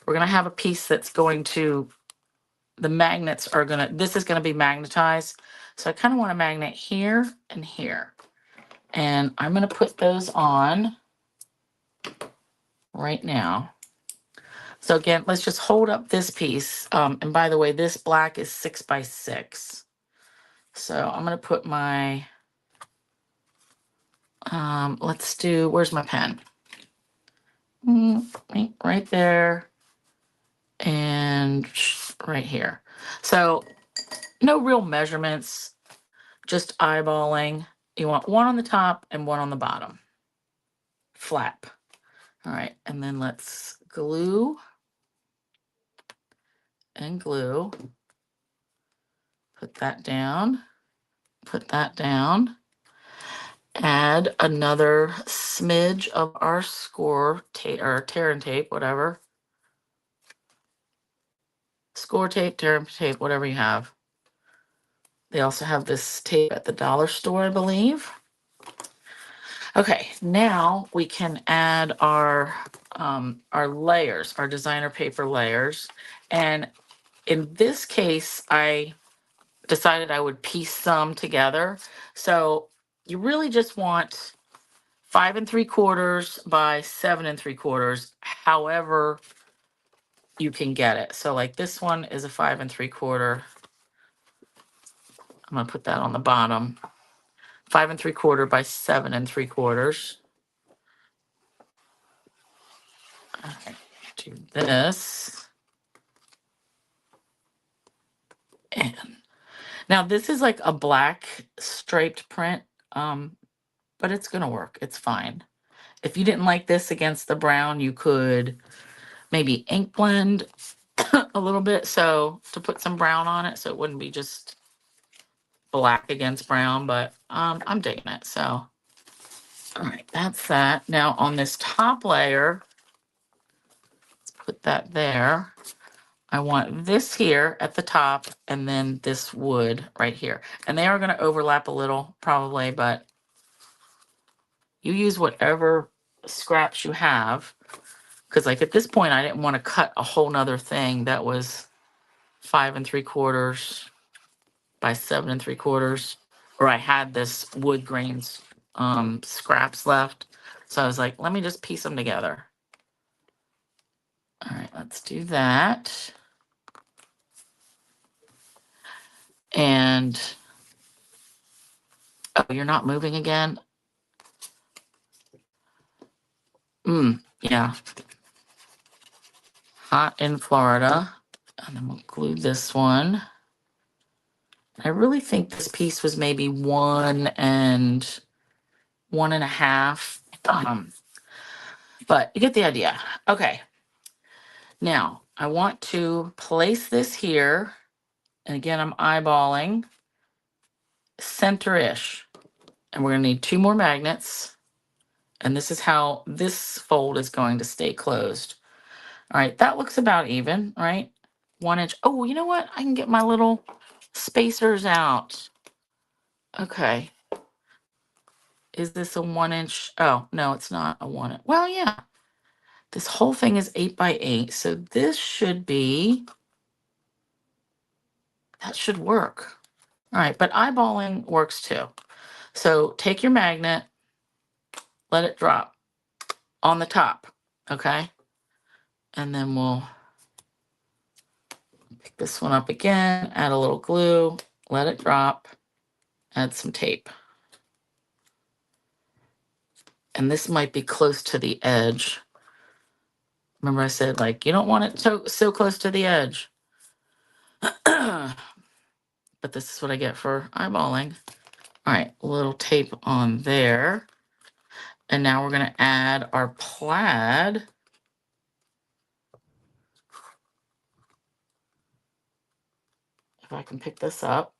gonna have a piece that's going to, the magnets are gonna, this is gonna be magnetized. So I kind of want a magnet here and here. And I'm gonna put those on right now. So again, let's just hold up this piece. And by the way, this black is 6 by 6. So I'm gonna put my, let's do, where's my pen? Right there and right here. So no real measurements, just eyeballing. You want one on the top and one on the bottom. Flap. All right, and then let's glue and glue. Put that down, put that down. Add another smidge of our score tape or tear and tape, whatever. Score tape, tear and tape, whatever you have. They also have this tape at the dollar store, I believe. Okay, now we can add our layers, our designer paper layers. And in this case, I decided I would piece some together. So you really just want 5 3/4 by 7 3/4, however you can get it. So like this one is a 5 3/4. I'm gonna put that on the bottom. 5 3/4 by 7 3/4. All right, do this. And now this is like a black striped print, but it's gonna work. It's fine. If you didn't like this against the brown, you could maybe ink blend a little bit so to put some brown on it so it wouldn't be just black against brown, but I'm digging it. So all right, that's that. Now on this top layer, let's put that there. I want this here at the top and then this wood right here. And they are going to overlap a little probably, but you use whatever scraps you have. Because like at this point, I didn't want to cut a whole nother thing that was 5 3/4 by 7 3/4, or I had this wood grains scraps left. So I was like, let me just piece them together. All right, let's do that. And oh, you're not moving again? Yeah. Hot in Florida. And then we'll glue this one. I really think this piece was maybe 1.5. But you get the idea. Okay. Now I want to place this here. And again, I'm eyeballing center-ish. And we're going to need 2 more magnets. And this is how this fold is going to stay closed. All right, that looks about even, right? 1 inch. Oh, you know what? I can get my little spacers out. Okay. Is this a 1 inch? Oh, no, it's not a 1 inch. Well, yeah. This whole thing is 8 by 8. So this should be, that should work. All right, but eyeballing works too. So take your magnet, let it drop on the top, okay? And then we'll pick this one up again, add a little glue, let it drop, add some tape. And this might be close to the edge. Remember I said, like, you don't want it so close to the edge. But this is what I get for eyeballing. All right, a little tape on there. And now we're going to add our plaid. If I can pick this up.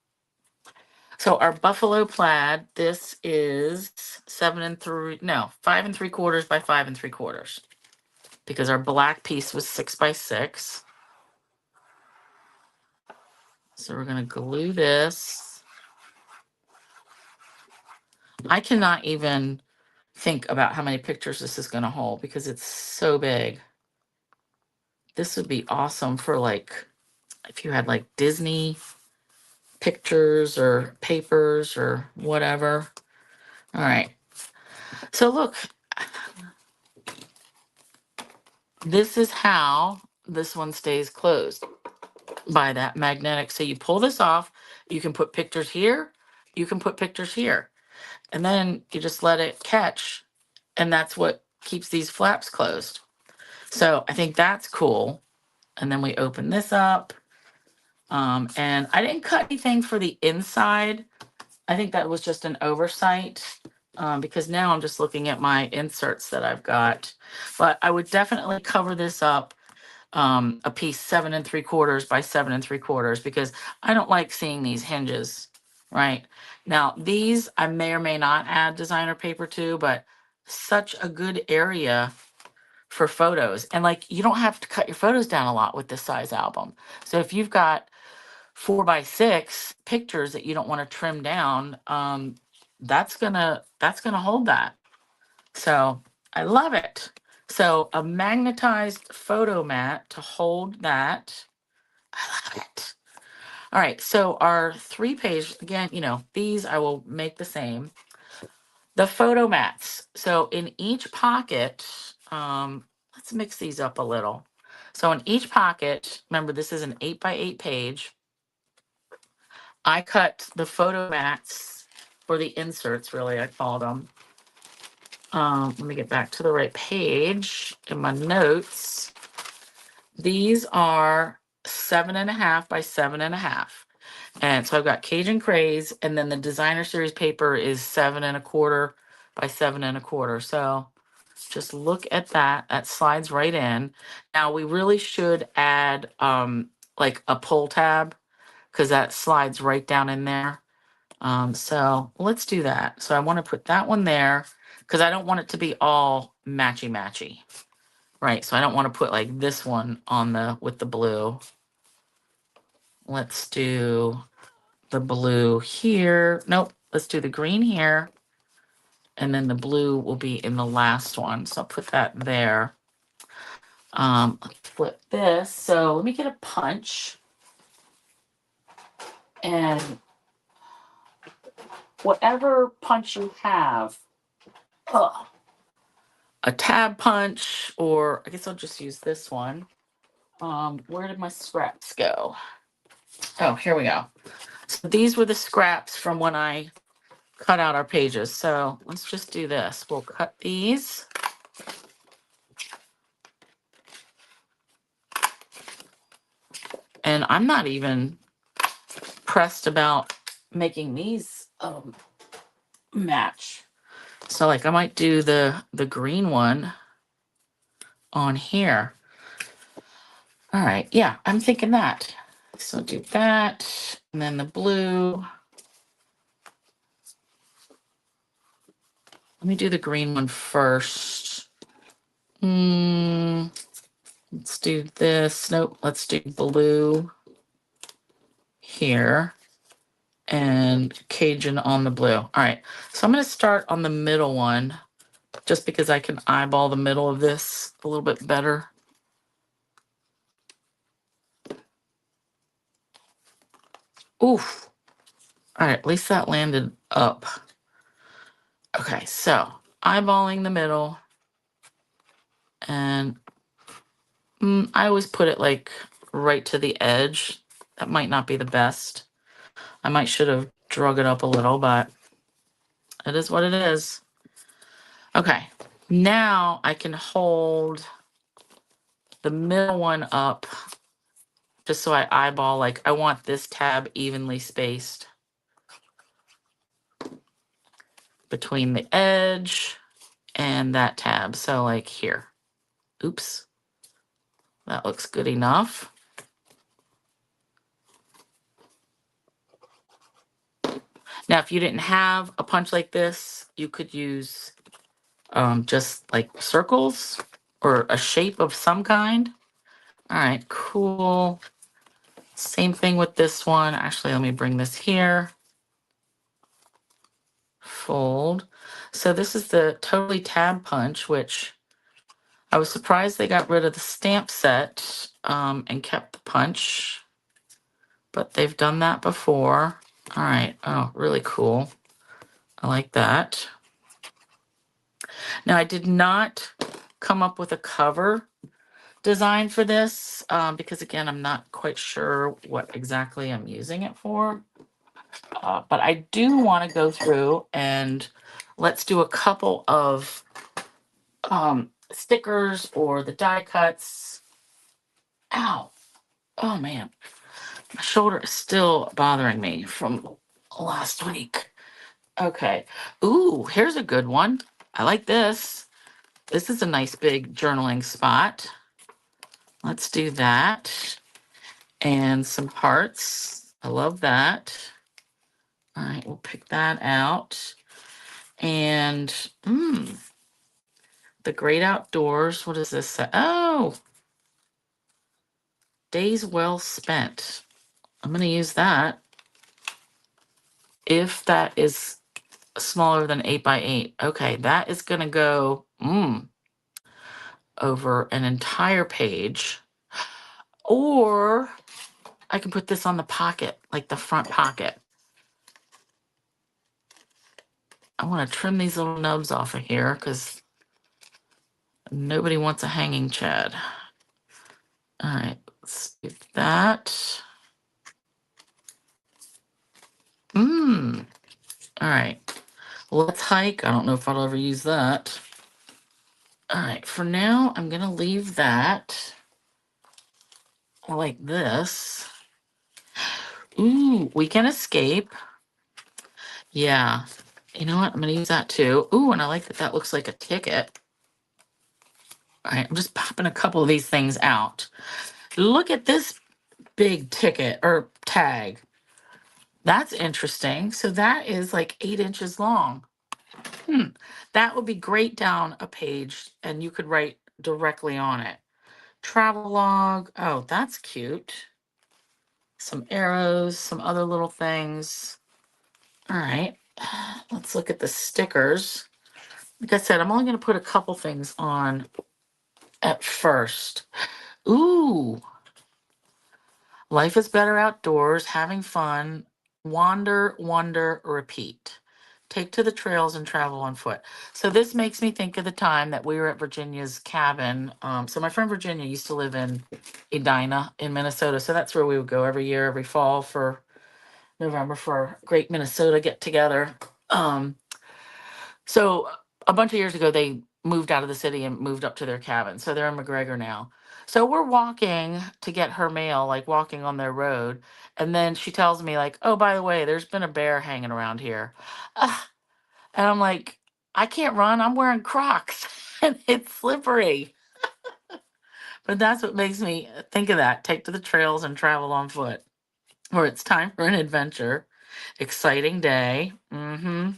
So our buffalo plaid, this is 5 3/4 by 5 3/4. Because our black piece was 6 by 6. So we're going to glue this. I cannot even think about how many pictures this is going to hold because it's so big. This would be awesome for, like, if you had like Disney pictures or papers or whatever. All right. So look, this is how this one stays closed by that magnetic. So you pull this off, you can put pictures here, you can put pictures here, and then you just let it catch, and that's what keeps these flaps closed. So I think that's cool. And then we open this up. And I didn't cut anything for the inside. I think that was just an oversight because now I'm just looking at my inserts that I've got. But I would definitely cover this up a piece 7 3/4 by 7 3/4 because I don't like seeing these hinges, right? Now, these I may or may not add designer paper to, but such a good area for photos. And like, you don't have to cut your photos down a lot with this size album. So if you've got 4 by 6 pictures that you don't want to trim down, that's gonna hold that. So I love it. So a magnetized photo mat to hold that. I love it. All right, so our 3-page, again, these I will make the same. The photo mats. So in each pocket, let's mix these up a little. So in each pocket, remember this is an 8 by 8 page. I cut the photo mats or the inserts, really, I called them. Let me get back to the right page in my notes. These are 7.5 by 7.5. And so I've got Cajun Craze, and then the designer series paper is 7 1/4 by 7 1/4. So just look at that. That slides right in. Now we really should add like a pull tab because that slides right down in there. So let's do that. So I want to put that one there because I don't want it to be all matchy. Right, so I don't want to put like this one on with the blue. Let's do the blue here. Nope, let's do the green here. And then the blue will be in the last one. So I'll put that there. Let's flip this. So let me get a punch. And whatever punch you have, a tab punch, or I guess I'll just use this one. Where did my scraps go? Oh, here we go. So these were the scraps from when I cut out our pages. So let's just do this. We'll cut these. And I'm not even pressed about making these match. So like I might do the green one on here. All right, yeah, I'm thinking that. So do that, and then the blue. Let me do the green one first. Let's do this. Nope, let's do blue here and Cajun on the blue. All right, so I'm going to start on the middle one just because I can eyeball the middle of this a little bit better. Oof. All right, at least that landed up. Okay, so eyeballing the middle, and I always put it like right to the edge. That might not be the best. I might should have drug it up a little, but it is what it is. Okay, now I can hold the middle one up just so I eyeball, like I want this tab evenly spaced between the edge and that tab. So like here, oops, that looks good enough. Now, if you didn't have a punch like this, you could use just like circles or a shape of some kind. All right, cool. Same thing with this one. Actually, let me bring this here. Fold. So this is the Totally Tab Punch, which I was surprised they got rid of the stamp set and kept the punch, but they've done that before. All right. Oh, really cool. I like that. Now, I did not come up with a cover design for this because, again, I'm not quite sure what exactly I'm using it for. But I do want to go through and let's do a couple of stickers or the die cuts. Ow. Oh, man. My shoulder is still bothering me from last week. Okay. Ooh, here's a good one. I like this. This is a nice big journaling spot. Let's do that. And some hearts. I love that. All right, we'll pick that out. And the Great Outdoors. What does this say? Oh, days well spent. I'm going to use that. If that is smaller than 8x8. Okay, that is going to go over an entire page. Or I can put this on the pocket, like the front pocket. I want to trim these little nubs off of here because nobody wants a hanging Chad. All right, let's do that. All right, let's hike. I don't know if I'll ever use that. All right, for now, I'm going to leave that. I like this. Ooh, Weekend Escape. Yeah. You know what? I'm going to use that too. Ooh, and I like that that looks like a ticket. All right, I'm just popping a couple of these things out. Look at this big ticket or tag. That's interesting. So that is like 8 inches long. That would be great down a page and you could write directly on it. Travel log. Oh, that's cute. Some arrows, some other little things. All right, let's look at the stickers. Like I said, I'm only going to put a couple things on at first. Ooh, life is better outdoors, having fun, wander, wonder, repeat. Take to the trails and travel on foot. So this makes me think of the time that we were at Virginia's cabin. So my friend Virginia used to live in Edina in Minnesota. So that's where we would go every year, every fall for November for a great Minnesota get together. So a bunch of years ago, they moved out of the city and moved up to their cabin. So they're in McGregor now. So we're walking to get her mail, like walking on their road. And then she tells me, like, oh, by the way, there's been a bear hanging around here. And I'm like, I can't run. I'm wearing Crocs and it's slippery. But that's what makes me think of that. Take to the trails and travel on foot. Or it's time for an adventure. Exciting day. Mm-hmm.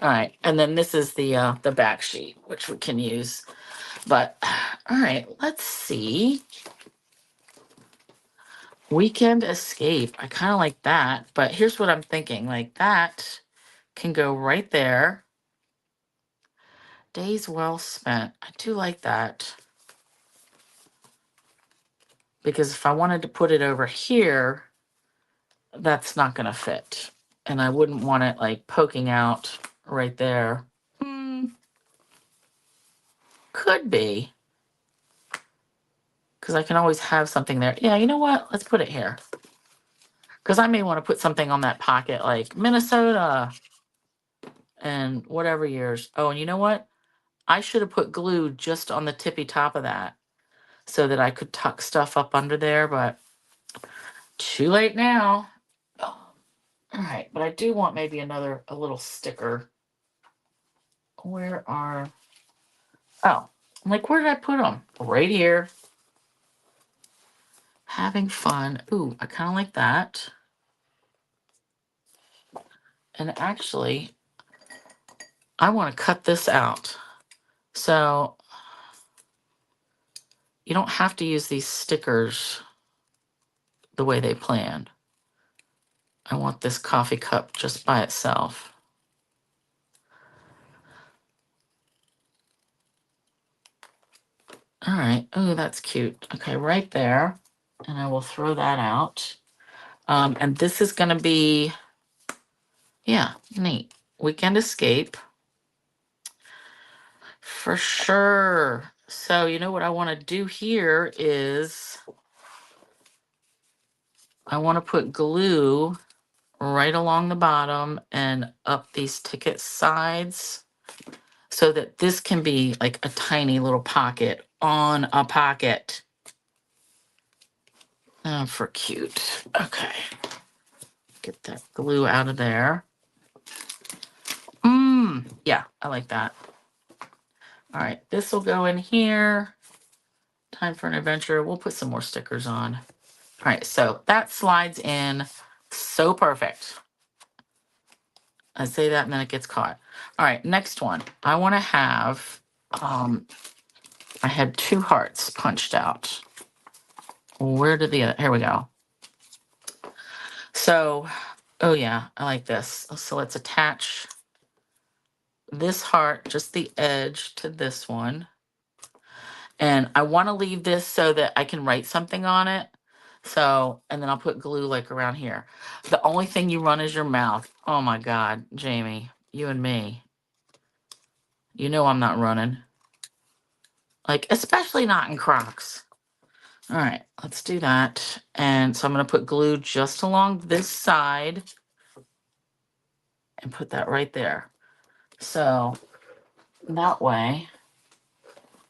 All right. And then this is the back sheet, which we can use. But all right, let's see. Weekend escape. I kind of like that, but here's what I'm thinking. Like that can go right there. Days well spent. I do like that. Because if I wanted to put it over here, that's not going to fit. And I wouldn't want it like poking out right there. Could be. Because I can always have something there. Yeah, you know what? Let's put it here. Because I may want to put something on that pocket like Minnesota and whatever years. Oh, and you know what? I should have put glue just on the tippy top of that so that I could tuck stuff up under there, but too late now. Oh, all right, but I do want maybe a little sticker. Where are, oh, I'm like, where did I put them? Right here. Having fun. Ooh, I kind of like that. And actually, I want to cut this out. So you don't have to use these stickers the way they planned. I want this coffee cup just by itself. All right. Oh, that's cute. Okay, right there. And I will throw that out. And this is going to be, yeah, neat. Weekend escape. For sure. So, you know what I want to do here is I want to put glue right along the bottom and up these ticket sides so that this can be like a tiny little pocket on a pocket. Oh, for cute. Okay. Get that glue out of there. Yeah, I like that. All right, this will go in here. Time for an adventure. We'll put some more stickers on. All right, so that slides in so perfect. I say that and then it gets caught. All right, next one. I want to have, I had 2 hearts punched out. Where did the other, here we go. So, oh yeah, I like this. So let's attach this heart, just the edge to this one. And I want to leave this so that I can write something on it. So, and then I'll put glue like around here. The only thing you run is your mouth. Oh my God, Jamie, you and me. You know I'm not running. Like, especially not in Crocs. All right, let's do that. And so I'm going to put glue just along this side and put that right there. So that way,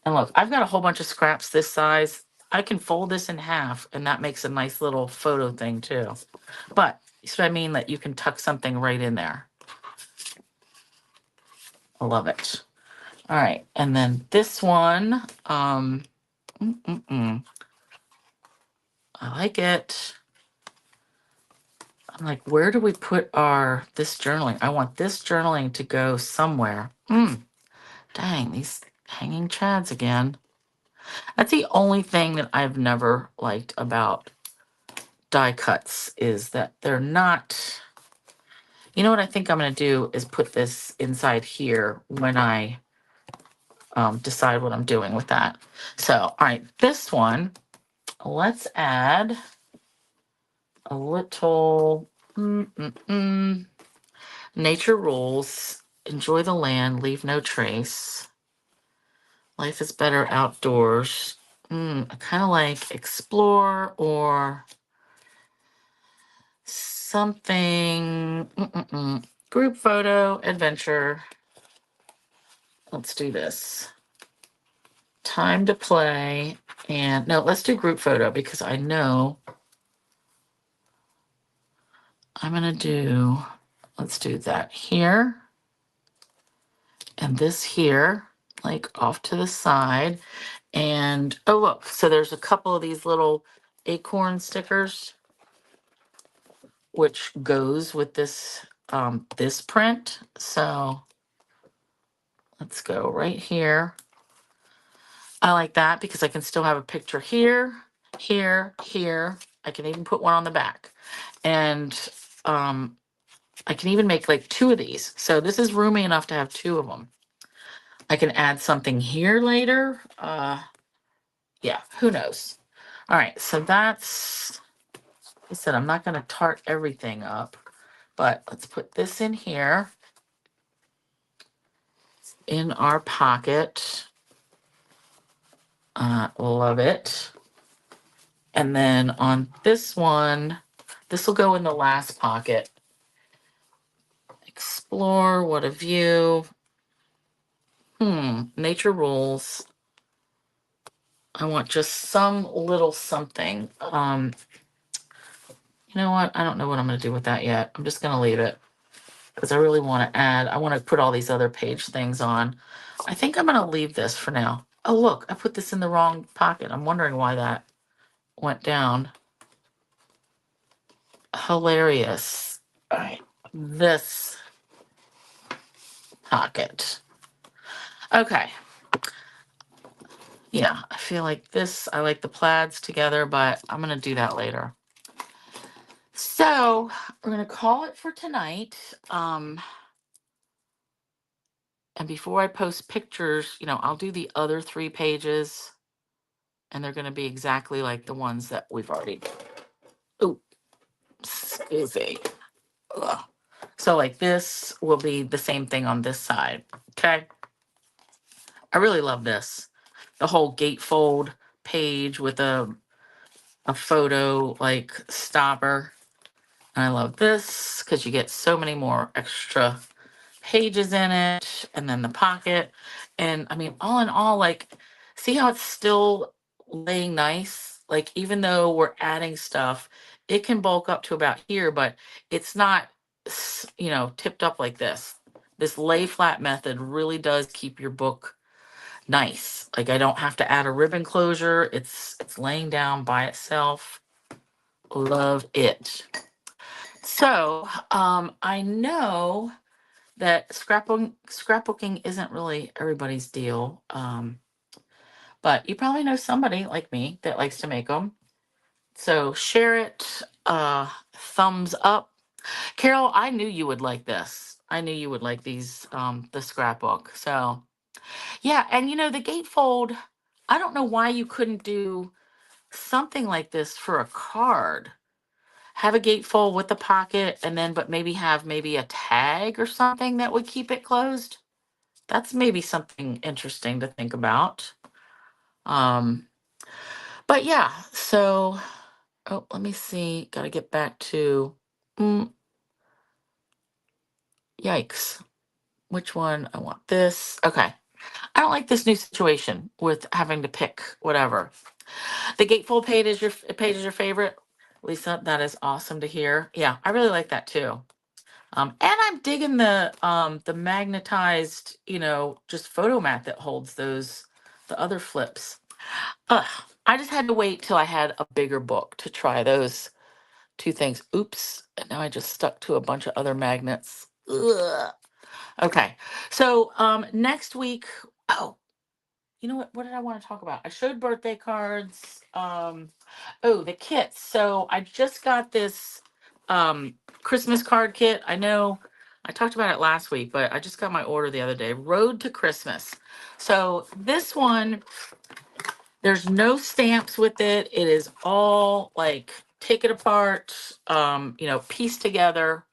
and look, I've got a whole bunch of scraps this size. I can fold this in half and that makes a nice little photo thing too. But you see what I mean? That you can tuck something right in there. I love it. All right, and then this one, I like it. I'm like, where do we put this journaling? I want this journaling to go somewhere. Dang, these hanging chads again. That's the only thing that I've never liked about die cuts is that they're not, you know what I think I'm going to do is put this inside here when I decide what I'm doing with that. So, all right, this one, let's add a little nature rules. Enjoy the land, leave no trace. Life is better outdoors. I kind of like explore or something. Group photo, adventure. Let's do this. Time to play. And no, let's do group photo because I know I'm going to do, let's do that here. And this here, like off to the side. And oh, look, so there's a couple of these little acorn stickers, which goes with this print. So let's go right here. I like that because I can still have a picture here, here, here. I can even put one on the back. And I can even make like 2 of these. So this is roomy enough to have 2 of them. I can add something here later. Yeah, who knows? All right, so that's, I said I'm not going to tart everything up, but let's put this in here in our pocket. Love it. And then on this one, this will go in the last pocket. Explore, what a view. Nature rules. I want just some little something. You know what? I don't know what I'm going to do with that yet. I'm just going to leave it because I really want to add, I want to put all these other page things on. I think I'm going to leave this for now. Oh, look, I put this in the wrong pocket. I'm wondering why that went down. Hilarious. All right, this pocket. Okay. Yeah, I feel like this, I like the plaids together, but I'm going to do that later. So we're going to call it for tonight. And before I post pictures, I'll do the other 3 pages and they're going to be exactly like the ones that we've already. Oh, excuse me. Ugh. So like this will be the same thing on this side. Okay. I really love this. The whole gatefold page with a photo like stopper. And I love this because you get so many more extra pages in it, and then the pocket. And I mean, all in all, like, see how it's still laying nice? Like, even though we're adding stuff, it can bulk up to about here, but it's not, tipped up like this. This lay flat method really does keep your book nice. Like, I don't have to add a ribbon closure. It's laying down by itself. Love it. So, I know that scrapbooking isn't really everybody's deal. But you probably know somebody like me that likes to make them. So share it, thumbs up. Carol, I knew you would like this. I knew you would like these, the scrapbook. So yeah, and the gatefold, I don't know why you couldn't do something like this for a card. Have a gatefold with the pocket and then, but maybe have maybe a tag or something that would keep it closed. That's maybe something interesting to think about. Um, but yeah, so oh, let me see. Got to get back to yikes. Which one? I want this. Okay. I don't like this new situation with having to pick whatever. The gatefold page is your favorite, Lisa. That is awesome to hear. Yeah, I really like that too. And I'm digging the magnetized, just photo mat that holds the other flips. Ugh, I just had to wait till I had a bigger book to try those 2 things. Oops, and now I just stuck to a bunch of other magnets. Ugh. Okay, so next week, oh, you know what did I want to talk about? I showed birthday cards. Oh, the kits. So I just got this Christmas card kit. I know I talked about it last week, but I just got my order the other day. Road to Christmas. So this one, there's no stamps with it. It is all like take it apart, piece together.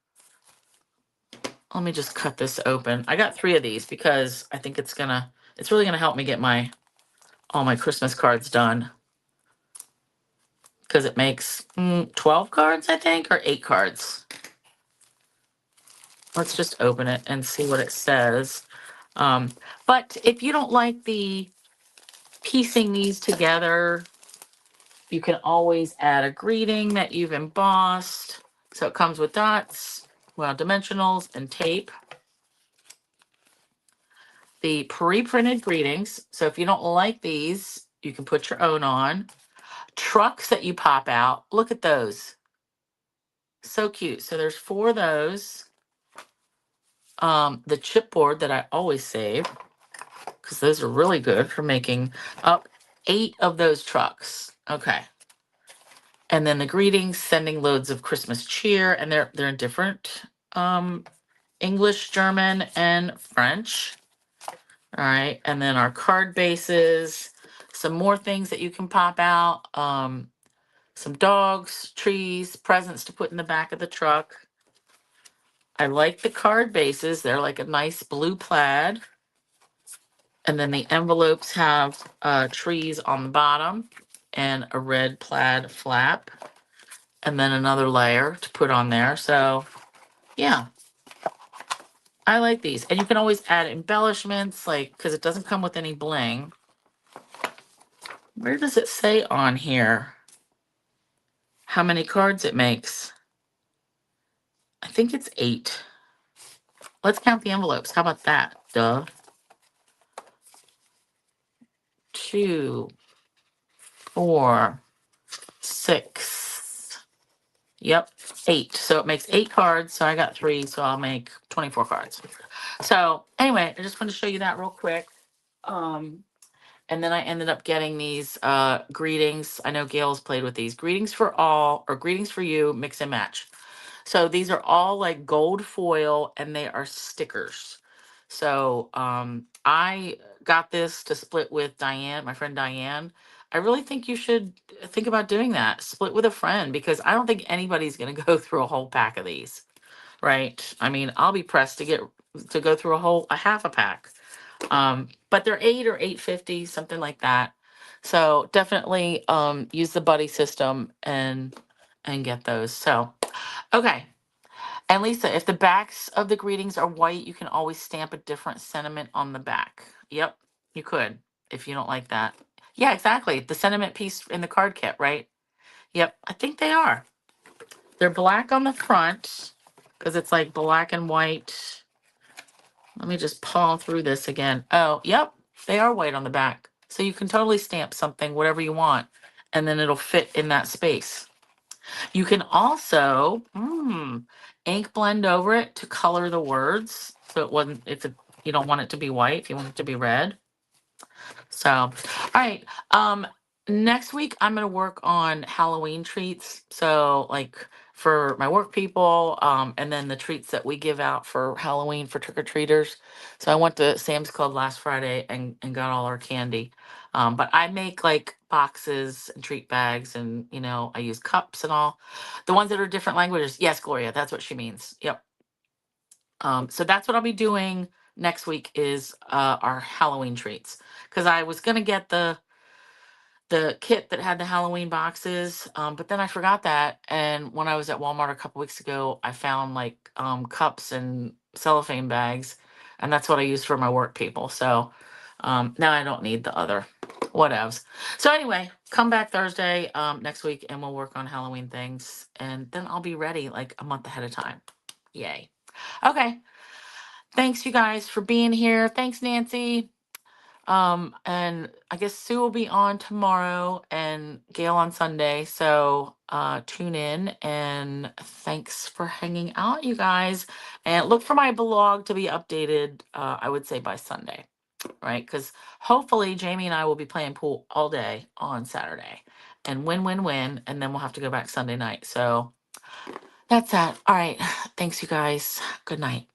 Let me just cut this open. I got 3 of these because I think it's really gonna help me get all my Christmas cards done. Because it makes 12 cards, I think, or 8 cards. Let's just open it and see what it says. But if you don't like the piecing these together, you can always add a greeting that you've embossed. So it comes with dots, well, dimensionals, and tape. The pre-printed greetings. So if you don't like these, you can put your own on. Trucks that you pop out. Look at those. So cute. So there's 4 of those. The chipboard that I always save, because those are really good for making up 8 of those trucks. Okay. And then the greetings, sending loads of Christmas cheer, and they're in different English, German, and French. All right, and then our card bases, some more things that you can pop out, some dogs, trees, presents to put in the back of the truck. I like the card bases. They're like a nice blue plaid. And then the envelopes have trees on the bottom and a red plaid flap. And then another layer to put on there. So, yeah, I like these. And you can always add embellishments, like, because it doesn't come with any bling. Where does it say on here how many cards it makes? I think it's 8. Let's count the envelopes. How about that? Duh. 2, 4, 6. Yep, 8. So it makes 8 cards. So I got 3, so I'll make 24 cards. So anyway, I just want to show you that real quick. And then I ended up getting these greetings. I know Gail's played with these. Greetings for all, or greetings for you, mix and match. So these are all like gold foil and they are stickers. So I got this to split with Diane, my friend Diane. I really think you should think about doing that. Split with a friend, because I don't think anybody's going to go through a whole pack of these, right? I mean, I'll be pressed to go through a half a pack. But they're 8 or 8.50, something like that. So definitely use the buddy system and get those. So okay. And Lisa, if the backs of the greetings are white, you can always stamp a different sentiment on the back. Yep, you could, if you don't like that. Yeah, exactly. The sentiment piece in the card kit, right? Yep, I think they are. They're black on the front because it's like black and white. Let me just paw through this again. Oh, yep, they are white on the back. So you can totally stamp something, whatever you want, and then it'll fit in that space. You can also ink blend over it to color the words. So it wasn't, you don't want it to be white, if you want it to be red. So, all right. Next week I'm gonna work on Halloween treats. So like for my work people, and then the treats that we give out for Halloween for trick-or-treaters. So I went to Sam's Club last Friday and got all our candy. But I make like boxes and treat bags, and I use cups and all. The ones that are different languages. Yes, Gloria, that's what she means. Yep. So that's what I'll be doing next week is our Halloween treats. Because I was gonna get the kit that had the Halloween boxes, but then I forgot that. And when I was at Walmart a couple weeks ago, I found like cups and cellophane bags, and that's what I use for my work people. So now I don't need the other whatevs. So anyway, come back Thursday next week, and we'll work on Halloween things, and then I'll be ready like a month ahead of time. Yay. Okay. Thanks, you guys, for being here. Thanks, Nancy. And I guess Sue will be on tomorrow and Gail on Sunday. So tune in, and thanks for hanging out, you guys. And look for my blog to be updated, I would say by Sunday, right? Because hopefully Jamie and I will be playing pool all day on Saturday and win, win, win. And then we'll have to go back Sunday night. So that's that. All right. Thanks, you guys. Good night.